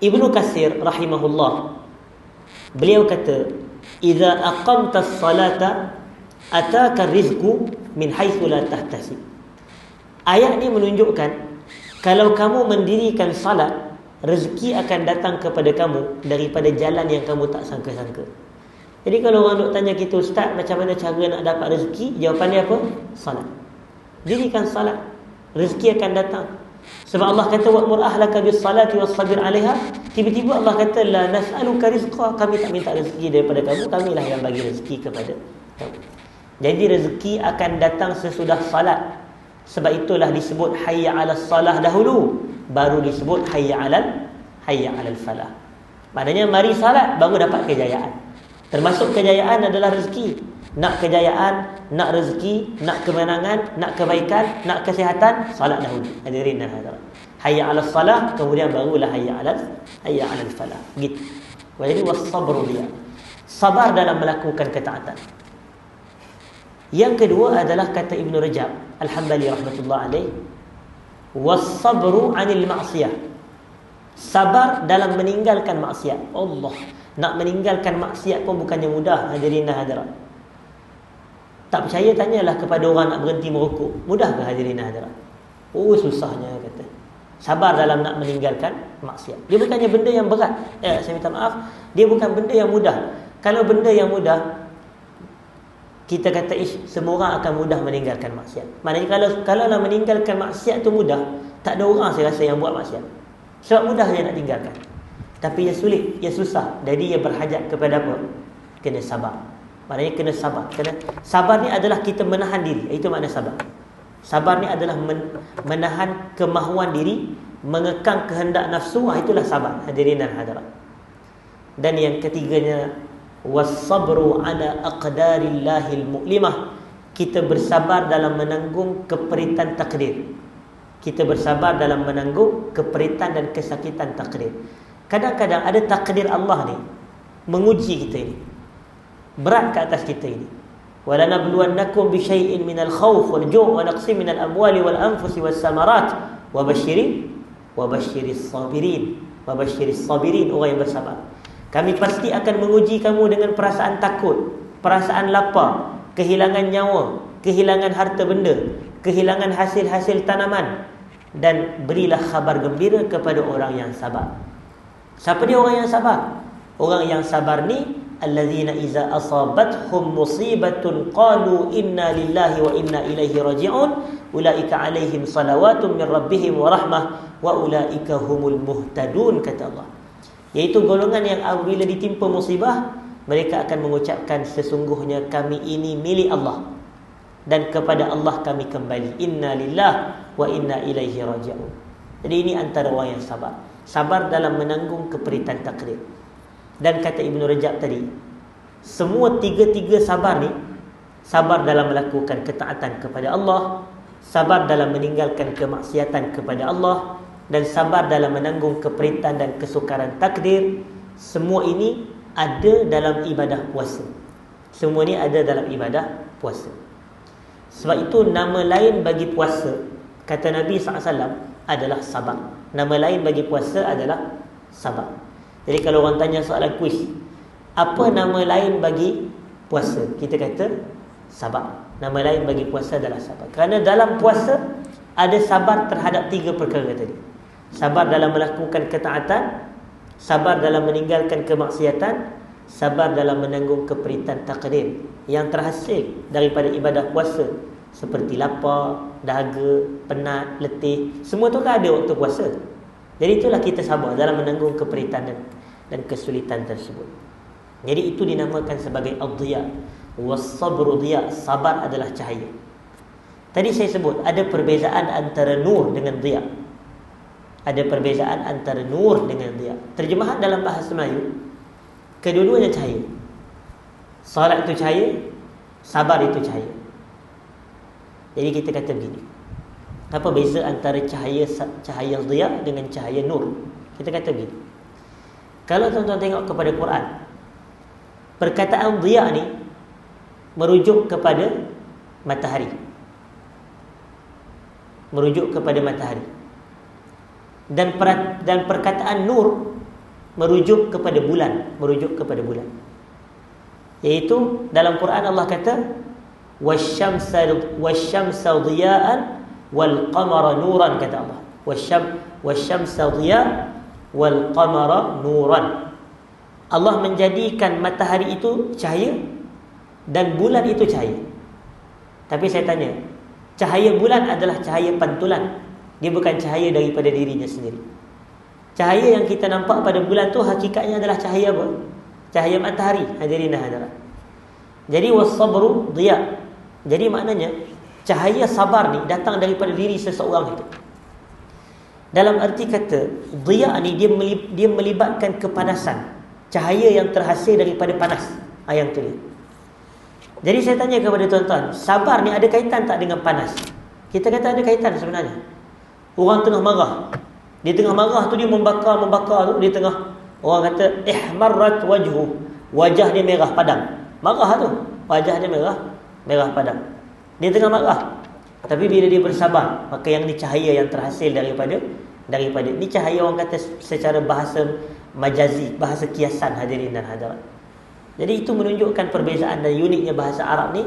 Ibnu Katsir rahimahullah, beliau kata idza aqamtas salata ataka rizqu min haitsu la tahtasib. Ayat ini menunjukkan kalau kamu mendirikan salat, rezeki akan datang kepada kamu daripada jalan yang kamu tak sangka-sangka. Jadi kalau orang duk tanya kita, ustaz, macam mana cara nak dapat rezeki? Jawapan dia apa? Salat. Dirikan salat, rezeki akan datang. Sebab Allah kata wa'mur ahlaka bis salati wasbir 'alaiha. Tiba-tiba Allah kata la nas'aluka rizqa, kami tak minta rezeki daripada kamu, kamilah yang bagi rezeki kepada kamu. Jadi rezeki akan datang sesudah salat. Sebab itulah disebut hayya 'alas salah dahulu, baru disebut hayya 'alal falah. Maknanya mari salat baru dapat kejayaan. Termasuk kejayaan adalah rezeki. Nak kejayaan, nak rezeki, nak kemenangan, nak kebaikan, nak kesihatan, salat dahulu. Hadirin dan hadirat, hayya 'alas salah, kemudian barulah hayya 'alal falah. Begitu. Jadi was-sabru dia, sabar dalam melakukan ketaatan. Yang kedua adalah kata Ibn Rajab Al-Hambali rahmatullah alaih, was-sabru 'anil ma'siyah, sabar dalam meninggalkan maksiat. Allah, nak meninggalkan maksiat pun bukannya mudah, hadirin dan hadirat. Tak percaya, tanyalah kepada orang nak berhenti merokok. Mudah ke, hadirin dan hadirat? Oh, susahnya kata. Sabar dalam nak meninggalkan maksiat. Dia bukannya benda yang berat. Saya minta maaf, dia bukan benda yang mudah. Kalau benda yang mudah, kita kata semua orang akan mudah meninggalkan maksiat. Maknanya kalau nak meninggalkan maksiat tu mudah, tak ada orang saya rasa yang buat maksiat. Sebab mudah dia nak tinggalkan. Tapi ia sulit, ia susah. Jadi ia berhajat kepada apa? Kena sabar. Maknanya kena sabar. Sabar ni adalah kita menahan diri. Itu makna sabar. Sabar ni adalah menahan kemahuan diri, mengekang kehendak nafsu. Itulah sabar, hadirin dan hadirat. Dan yang ketiganya, was-sabru ala aqdarillahil mu'limah, kita bersabar dalam menanggung keperitan takdir. Kita bersabar dalam menanggung keperitan dan kesakitan takdir. Kadang-kadang ada takdir Allah ni menguji kita ini, berat ke atas kita ini. Walanabluwannakum bisyai'in minal khawf wal ju' wa naqsin minal amwali wal anfusi was samarat wa basyiris sabirin, orang yang bersabar. Kami pasti akan menguji kamu dengan perasaan takut, perasaan lapar, kehilangan nyawa, kehilangan harta benda, kehilangan hasil-hasil tanaman, dan berilah khabar gembira kepada orang yang sabar. Siapa dia orang yang sabar? Orang yang sabar ni allazina iza asabathum musibatun qalu inna lillahi wa inna ilaihi raji'un ulaika alaihim salawatun min rabbihim wa rahmah wa ulaika humul muhtadun, kata Allah. Iaitu golongan yang apabila ditimpa musibah, mereka akan mengucapkan sesungguhnya kami ini milik Allah. dan kepada Allah kami kembali. Inna lillah wa inna ilaihi raji'un. Jadi ini antara orang yang sabar. Sabar dalam menanggung keperitan takdir. Dan kata Ibn Rajab tadi, semua tiga-tiga sabar ni, sabar dalam melakukan ketaatan kepada Allah, sabar dalam meninggalkan kemaksiatan kepada Allah, dan sabar dalam menanggung keperitan dan kesukaran takdir, semua ini ada dalam ibadah puasa. Semua ini ada dalam ibadah puasa. Sebab itu nama lain bagi puasa, kata Nabi SAW, adalah sabar. Nama lain bagi puasa adalah sabar. Jadi kalau orang tanya soalan kuis, apa nama lain bagi puasa? Kita kata sabar. Nama lain bagi puasa adalah sabar. Kerana dalam puasa ada sabar terhadap tiga perkara tadi. Sabar dalam melakukan ketaatan, sabar dalam meninggalkan kemaksiatan, sabar dalam menanggung keperitan takdir yang terhasil daripada ibadah puasa, seperti lapar, dahaga, penat, letih. Semua tu kan ada waktu puasa. Jadi itulah kita sabar dalam menanggung keperitan dan kesulitan tersebut. Jadi itu dinamakan sebagai ad-dhiya. Was-sabru dhiya. Sabar adalah cahaya. Tadi saya sebut ada perbezaan antara nur dengan dhiya. Ada perbezaan antara nur dengan dhiya. Terjemahan dalam bahasa Melayu, kedua-duanya cahaya. Salat itu cahaya, sabar itu cahaya. Jadi kita kata begini, apa beza antara cahaya dhiya dengan cahaya nur? Kita kata begini, kalau tuan-tuan tengok kepada Quran, perkataan dhiya ni merujuk kepada matahari. Merujuk kepada matahari. Dan perkataan nur merujuk kepada bulan. Merujuk kepada bulan. Iaitu dalam Quran Allah kata, wasyamsa dhiya'an wal qamara nuran, kata Allah. Wasyamsa dhiya' wal qamara nuran. Allah menjadikan matahari itu cahaya dan bulan itu cahaya. Tapi saya tanya, cahaya bulan adalah cahaya pantulan. Dia bukan cahaya daripada dirinya sendiri. Cahaya yang kita nampak pada bulan tu hakikatnya adalah cahaya apa? Cahaya matahari. Hadirin dan hadirat. Jadi was-sabru dhiya'. Jadi maknanya cahaya sabar ni datang daripada diri seseorang itu. Dalam arti kata, dhiya' ni dia melibatkan kepanasan. Cahaya yang terhasil daripada panas. Yang tu dia. Jadi saya tanya kepada tuan-tuan, sabar ni ada kaitan tak dengan panas? Kita kata ada kaitan sebenarnya. Orang tengah marah. Dia tengah marah tu dia membakar tu, dia tengah, orang kata ihmarrat wajhu. Wajah dia merah padam. Marah tu. Wajah dia merah padam. Dia tengah marah. Tapi bila dia bersabar, maka yang ni cahaya yang terhasil daripada ni cahaya, orang kata secara bahasa majazi, bahasa kiasan, hadirin dan hadirat. Jadi itu menunjukkan perbezaan dan uniknya bahasa Arab ni.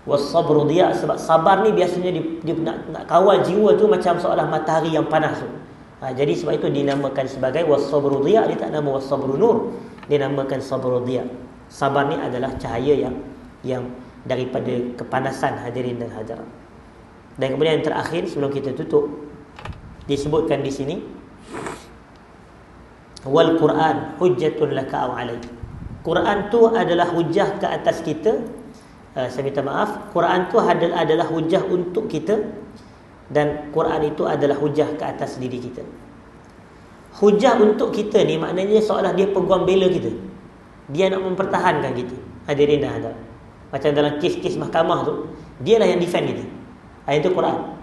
Was-sabru dhiya'. Sebab sabar ni biasanya dia nak kawal jiwa tu macam seolah matahari yang panas tu. Jadi sebab itu dinamakan sebagai was-sabru dhiya'. Dia tak nama was-sabru nur. Dia namakan sabru dhiya'. Sabar ni adalah cahaya yang daripada kepanasan, hadirin dan hadirat. Dan kemudian yang terakhir sebelum kita tutup, disebutkan di sini, wal Quran hujjatun laka aw alaik. Quran tu adalah hujah ke atas kita. Saya minta maaf, Quran tu adalah hujah untuk kita, dan Quran itu adalah hujah ke atas diri kita. Hujah untuk kita ni maknanya seolah dia peguam bela kita. Dia nak mempertahankan kita. Hadirin dan hadirat. Macam dalam kes-kes mahkamah tu, dialah yang defend kita. Itu Quran.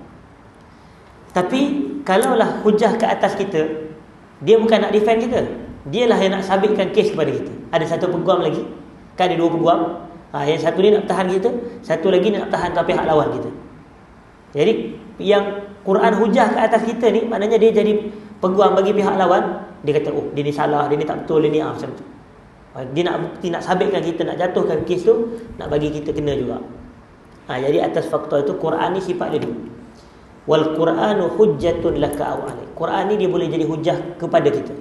Tapi kalaulah hujah ke atas kita, dia bukan nak defend kita. Dialah yang nak sabitkan kes kepada kita. Ada satu peguam lagi. Kan ada dua peguam. Yang satu ni nak tahan kita, satu lagi nak tahan pihak lawan kita. Jadi yang Quran hujah ke atas kita ni, maknanya dia jadi peguam bagi pihak lawan. Dia kata, oh dia ni salah, dia ni tak betul, dia ni macam tu. Dia nak bukti, nak sabitkan kita, nak jatuhkan kes tu, nak bagi kita kena juga. Jadi atas faktor itu Quran ni sifat dia dulu. Wal Quranu hujjatun laka aw alaik. Quran ni dia boleh jadi hujah kepada kita.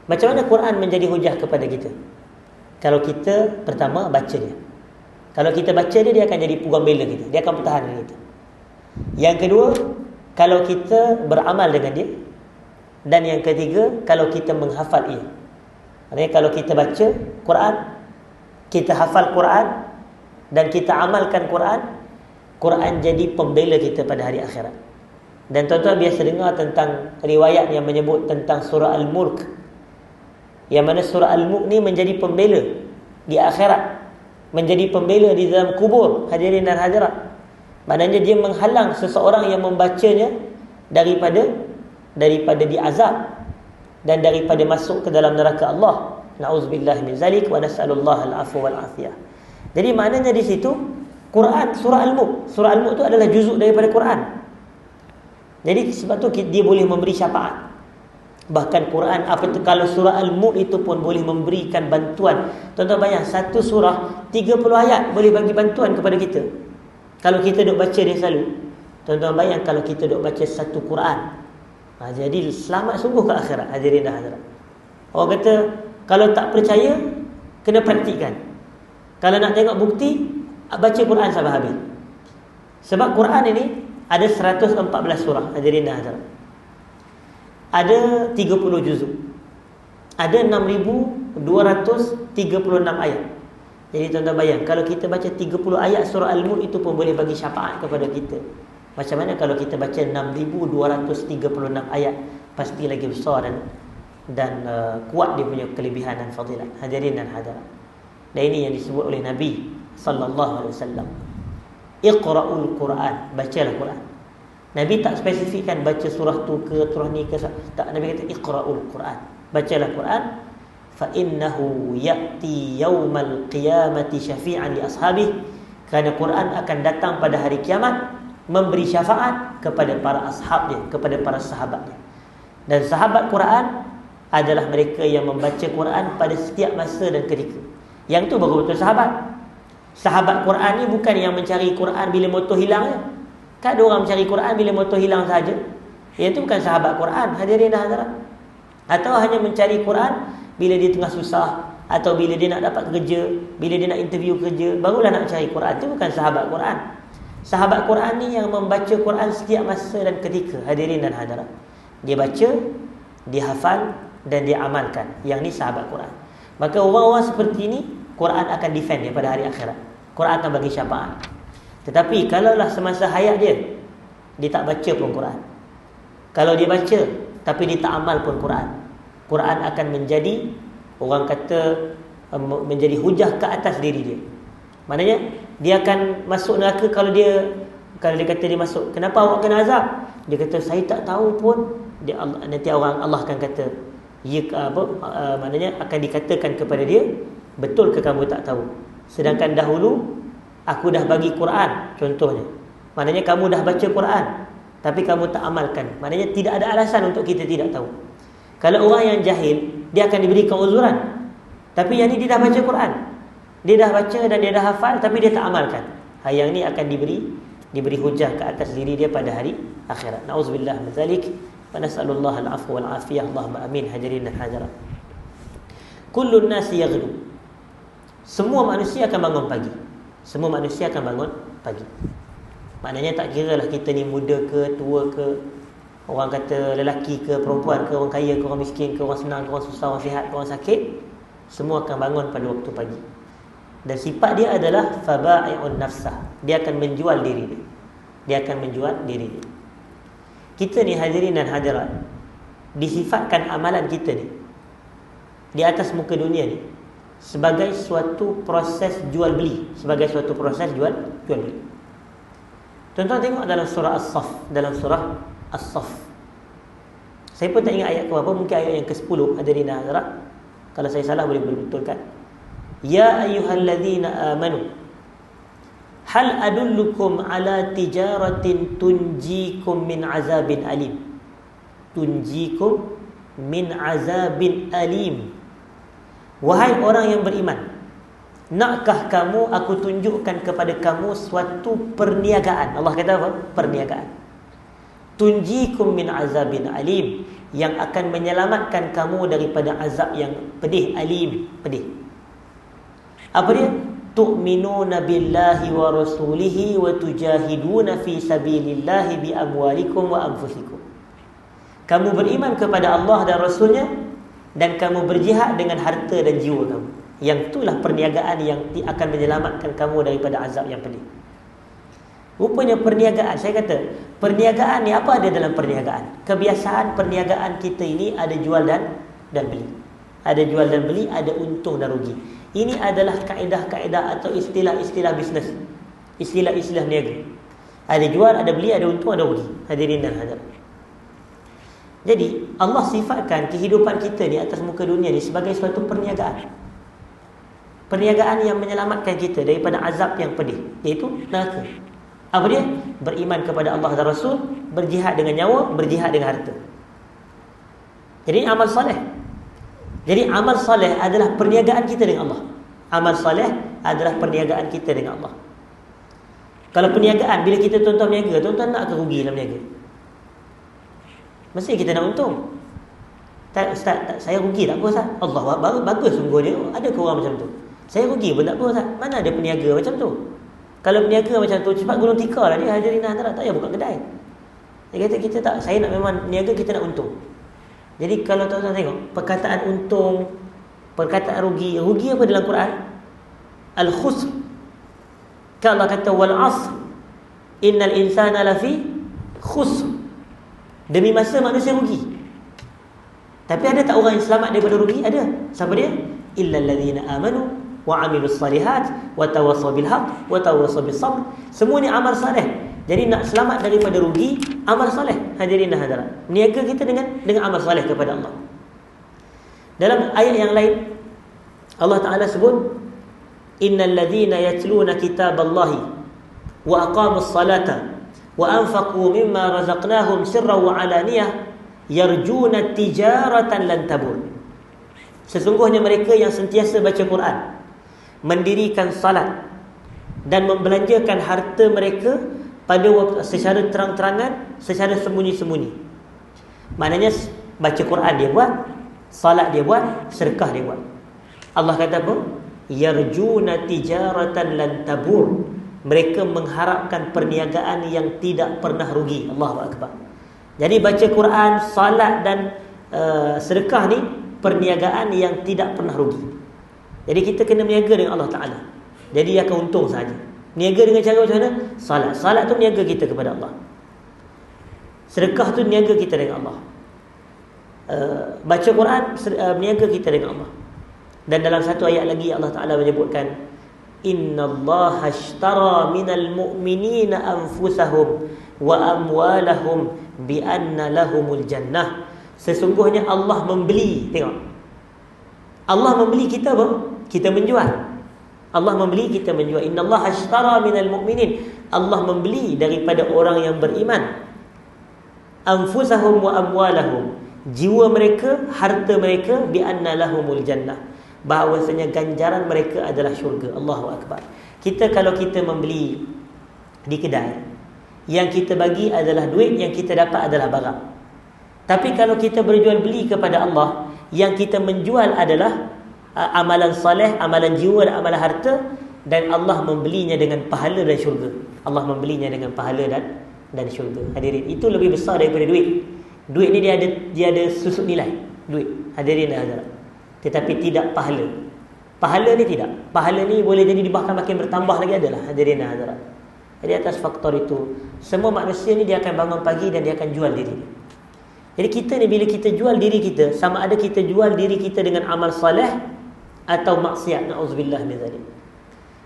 Macam mana Quran menjadi hujah kepada kita? Kalau kita pertama baca dia. Kalau kita baca dia, dia akan jadi peguam bela kita. Dia akan pertahankan kita. Yang kedua, kalau kita beramal dengan dia. Dan yang ketiga, kalau kita menghafal ia. Maksudnya kalau kita baca Quran, kita hafal Quran, dan kita amalkan Quran, Quran jadi pembela kita pada hari akhirat. Dan tuan-tuan biasa dengar tentang riwayat yang menyebut tentang surah Al-Mulk, yang mana surah Al-Mulk ni menjadi pembela di akhirat, menjadi pembela di dalam kubur, hadirin dan hadirat. Maknanya dia menghalang seseorang yang membacanya daripada diazab dan daripada masuk ke dalam neraka Allah. Na'udzubillah min zalik wa nas'alullah al-'afwa wal 'afiyah. Jadi maknanya di situ Quran, surah Al-Mulk. Surah Al-Mulk itu adalah juzuk daripada Quran. Jadi sebab tu dia boleh memberi syafaat. Bahkan Quran, kalau surah Al-Mulk itu pun boleh memberikan bantuan. Tuan-tuan bayang, satu surah 30 ayat boleh bagi bantuan kepada kita. Kalau kita duk baca dia selalu. Tuan-tuan bayang kalau kita duk baca satu Quran. Jadi selamat sungguh ke akhirat, hadirin dan hadirat. Orang kata kalau tak percaya kena praktikkan. Kalau nak tengok bukti, baca Quran sampai habis. Sebab Quran ini ada 114 surah, hadirin dan hadirat. Ada 30 juzuk. Ada 6,236 ayat. Jadi tuan-tuan bayang, kalau kita baca 30 ayat surah Al-Mulk itu pun boleh bagi syafaat kepada kita. Macam mana kalau kita baca 6,236 ayat? Pasti lagi besar dan kuat dia punya kelebihan dan fadilat, hadirin dan hadirat. Dan ini yang disebut oleh Nabi sallallahu alaihi wasallam. Iqra'ul Quran, bacalah Quran. Nabi tak spesifikkan baca surah tu ke surah ni ke, tak. Nabi kata iqra'ul Quran, bacalah Quran. Fa innahu ya'ti yaumal qiyamati syafi'an li ashabihi, kerana Quran akan datang pada hari kiamat memberi syafaat kepada para ashabnya, kepada para sahabatnya. Dan sahabat Quran adalah mereka yang membaca Quran pada setiap masa dan ketika. Yang tu baru betul sahabat. Sahabat Quran ni bukan yang mencari Quran bila motor hilang je. Kan ada orang mencari Quran bila motor hilang saja. Yang tu bukan sahabat Quran, hadirin dan hadirat. Atau hanya mencari Quran bila dia tengah susah, atau bila dia nak dapat kerja, bila dia nak interview kerja, barulah nak cari Quran. Itu bukan sahabat Quran. Sahabat Quran ni yang membaca Quran setiap masa dan ketika, hadirin dan hadirat. Dia baca, dia hafal dan dia amalkan. Yang ni sahabat Quran. Maka orang-orang seperti ini Quran akan defend dia pada hari akhirat. Quran akan bagi syafaat. Tetapi kalaulah semasa hayat dia tak baca pun Quran, kalau dia baca tapi dia tak amal pun Quran, Quran akan menjadi, orang kata, menjadi hujah ke atas diri dia. Maknanya dia akan masuk neraka. Kalau dia kata dia masuk, kenapa awak kena azab? Dia kata saya tak tahu pun. Nanti Allah akan kata, maknanya akan dikatakan kepada dia, betul ke kamu tak tahu? Sedangkan dahulu aku dah bagi Quran, contohnya. Maknanya kamu dah baca Quran tapi kamu tak amalkan. Maknanya tidak ada alasan untuk kita tidak tahu. Kalau orang yang jahil, dia akan diberikan uzuran. Tapi yang ni dia dah baca Quran, dia dah baca dan dia dah hafal, tapi dia tak amalkan. Yang ni akan diberi hujah ke atas diri dia pada hari akhirat. Na'udzubillah min zalik. Wa nas'alullah al-'afwa wal 'afiyah. Allahumma amin, hadirin dan hadirat. Kullun nasi yaghdu. Semua manusia akan bangun pagi. Semua manusia akan bangun pagi. Maknanya tak kira lah kita ni muda ke, tua ke, orang kata lelaki ke, perempuan ke, orang kaya ke, orang miskin ke, orang senang ke, orang susah, orang sihat ke, orang sakit, semua akan bangun pada waktu pagi. Dan sifat dia adalah faba'i'un nafsah. Dia akan menjual diri dia. Dia akan menjual diri dia. Kita ni hadirin dan hadirat, disifatkan amalan kita ni di atas muka dunia ni sebagai suatu proses jual beli, sebagai suatu proses jual beli. Tuan-tuan tengok dalam surah As-Saff, dalam surah As-Saff. Saya pun tak ingat ayat ke berapa, mungkin ayat yang ke-10, hadirin dan hadirat. Kalau saya salah boleh betulkan. Ya ayyuhallazina amanu hal adullukum ala tijaratin tunjikum min azabin alim. Tunjikum min azabin alim. Wahai orang yang beriman, nakkah kamu aku tunjukkan kepada kamu suatu perniagaan? Allah kata apa? Perniagaan. Tunjikum min azabin alim, yang akan menyelamatkan kamu daripada azab yang pedih, alim, pedih. Apa dia? Tu'minuna billahi wa rasulihi wa tujahiduna fi sabilillahi bi amwalikum wa anfusikum. Kamu beriman kepada Allah dan Rasulnya, dan kamu berjihad dengan harta dan jiwa kamu. Yang itulah perniagaan yang akan menyelamatkan kamu daripada azab yang pedih. Rupanya perniagaan, saya kata, perniagaan ni apa ada dalam perniagaan? Kebiasaan perniagaan kita ini ada jual dan beli. Ada jual dan beli, ada untung dan rugi. Ini adalah kaedah-kaedah atau istilah-istilah bisnes. Istilah-istilah niaga. Ada jual, ada beli, ada untung, ada rugi. Hadirin dan hadirat. Jadi, Allah sifatkan kehidupan kita ni atas muka dunia ni sebagai suatu perniagaan. Perniagaan yang menyelamatkan kita daripada azab yang pedih, iaitu neraka. Apa dia? Beriman kepada Allah dan Rasul, berjihad dengan nyawa, berjihad dengan harta. Jadi amal soleh. Jadi amal soleh adalah perniagaan kita dengan Allah. Amal soleh adalah perniagaan kita dengan Allah. Kalau perniagaan, bila kita tuan-tuan berniaga, tuan-tuan nak ke rugi dalam berniaga? Mesti kita nak untung. Tak, Ustaz, saya rugi tak apa Ustaz? Allah bagus sungguh dia. Ada ke orang macam tu? Saya rugi pun tak apa Ustaz. Mana ada peniaga macam tu? Kalau peniaga macam tu, cepat gulung tikar lah dia. Hadirin antara tak payah buka kedai. Dia kata kita tak, saya nak memang niaga, kita nak untung. Jadi kalau tuan-tuan tengok perkataan untung, perkataan rugi. Rugi apa dalam Quran? Al-khusr. Kalau Allah kata wal asr innal insana lafi khusr. Demi masa manusia rugi. Tapi ada tak orang yang selamat daripada rugi? Ada. Siapa dia? Illal ladzina amanu wa 'amilus solihat wa tawassaw bil haqq wa tawassaw bis sabr. Semua ni amal soleh. Jadi nak selamat daripada rugi, amal soleh. Hadirin dan hadirat. Niaga kita dengan amal soleh kepada Allah. Dalam ayat yang lain Allah Taala sebut innal ladzina yatluna kitaballahi wa aqamus salata wa anfaqu mimma razaqnahum sirran wa 'alaniyah yarjuna tijaratan lan tabur. Sesungguhnya mereka yang sentiasa baca Quran, mendirikan salat dan membelanjakan harta mereka pada waktu secara terang-terangan, secara sembunyi-sembunyi. Maknanya baca Quran dia buat, salat dia buat, sedekah dia buat. Allah kata apa? Yarjuna tijaratan lan tabur. Mereka mengharapkan perniagaan yang tidak pernah rugi. Allahu akbar. Jadi baca Quran, salat dan sedekah ni perniagaan yang tidak pernah rugi. Jadi kita kena berniaga dengan Allah Ta'ala. Jadi dia akan untung saja. Niaga dengan cara macam mana? Salat. Salat tu niaga kita kepada Allah. Sedekah tu niaga kita dengan Allah. Baca Quran, niaga kita dengan Allah. Dan dalam satu ayat lagi Allah Ta'ala menyebutkan innallaha ashtara minal mu'minina anfusahum wa amwalahum bi anna lahumul jannah. Sesungguhnya Allah membeli. Tengok, Allah membeli kita apa? Kita menjual. Allah membeli, kita menjual. Innallaha ashtara minal mu'minin. Allah membeli daripada orang yang beriman anfusahum wa amwalahum, jiwa mereka, harta mereka, bi anna lahumul jannah, bahawasanya ganjaran mereka adalah syurga. Allahu akbar. Kita kalau kita membeli di kedai, yang kita bagi adalah duit, yang kita dapat adalah barang. Tapi kalau kita berjual beli kepada Allah, yang kita menjual adalah amalan soleh, amalan jiwa dan amalan harta, dan Allah membelinya dengan pahala dan syurga. Allah membelinya dengan pahala dan syurga. Hadirin, itu lebih besar daripada duit. Duit ni dia ada susut nilai. Duit, hadirin dan hadirat. Tetapi tidak pahala. Pahala ni tidak. Pahala ni boleh jadi bahkan makin bertambah lagi adalah, hadirin dan hadirat. Jadi atas faktor itu, semua manusia ni dia akan bangun pagi dan dia akan jual diri. Jadi kita ni bila kita jual diri kita, sama ada kita jual diri kita dengan amal soleh atau maksiat, na'udzubillah min zalik.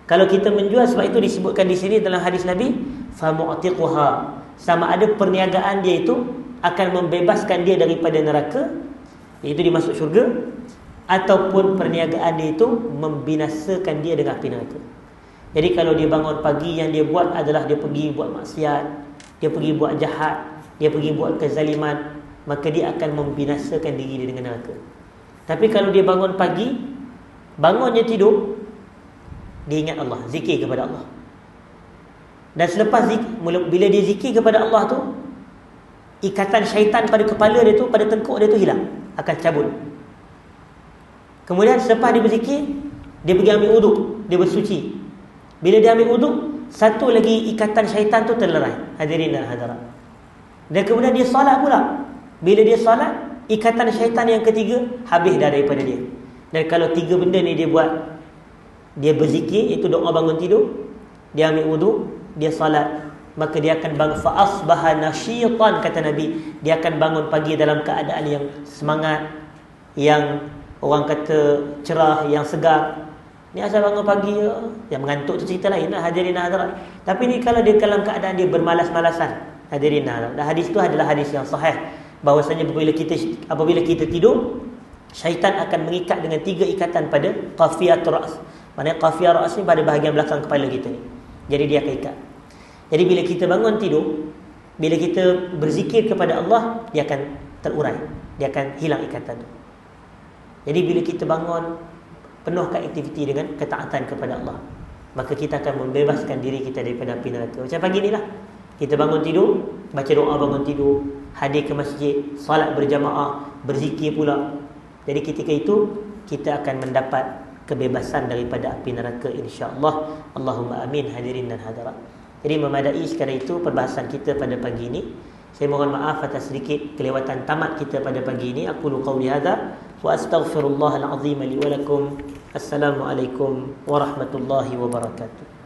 Kalau kita menjual, sebab itu disebutkan di sini dalam hadis Nabi, fa mu'tiquha, sama ada perniagaan dia itu akan membebaskan dia daripada neraka, iaitu dia masuk syurga, ataupun perniagaan dia itu membinasakan dia dengan api neraka. Jadi kalau dia bangun pagi, yang dia buat adalah dia pergi buat maksiat, dia pergi buat jahat, dia pergi buat kezaliman, maka dia akan membinasakan diri dia dengan neraka. Tapi kalau dia bangun pagi, bangun dia tidur, dia ingat Allah, zikir kepada Allah. Dan selepas bila dia zikir kepada Allah tu, ikatan syaitan pada kepala dia tu, pada tengkuk dia tu hilang, akan cabut. Kemudian selepas dia berzikir, dia pergi ambil wuduk, dia bersuci. Bila dia ambil wuduk, satu lagi ikatan syaitan tu terlerai. Hadirin dan hadirat. Dan kemudian dia solat pula. Bila dia solat, ikatan syaitan yang ketiga habis dah daripada dia. Dan kalau tiga benda ni dia buat, dia berzikir, iaitu doa bangun tidur, dia ambil wuduk, dia solat, maka dia akan bangun fa asbaha nasyitan, kata Nabi, dia akan bangun pagi dalam keadaan yang semangat, yang orang kata cerah, yang segar. Ni asal bangun pagi yang mengantuk tu cerita lain lah, hadirin hadirat. Tapi ni kalau dia dalam keadaan dia bermalas-malasan, hadirin hadirat. Dan hadis tu adalah hadis yang sahih, bahwasanya apabila kita tidur, syaitan akan mengikat dengan 3 ikatan pada qafiyatul ra's. Maknanya qafiyah ra's ni pada bahagian belakang kepala kita ni. Jadi dia akan ikat. Jadi bila kita bangun tidur, bila kita berzikir kepada Allah, dia akan terurai, dia akan hilang ikatan tu. Jadi bila kita bangun, penuhkan aktiviti dengan ketaatan kepada Allah, maka kita akan membebaskan diri kita daripada api neraka. Macam pagi ni lah, kita bangun tidur, baca doa bangun tidur, hadir ke masjid, salat berjamaah, berzikir pula. Jadi ketika itu kita akan mendapat kebebasan daripada api neraka, insya-Allah. Allahumma amin, hadirin dan hadirat. Jadi memadai sekadar itu perbahasan kita pada pagi ini. Saya mohon maaf atas sedikit kelewatan tamat kita pada pagi ini. Aku qauli hadza wa astaghfirullahal azim li wa lakum. Assalamualaikum warahmatullahi wabarakatuh.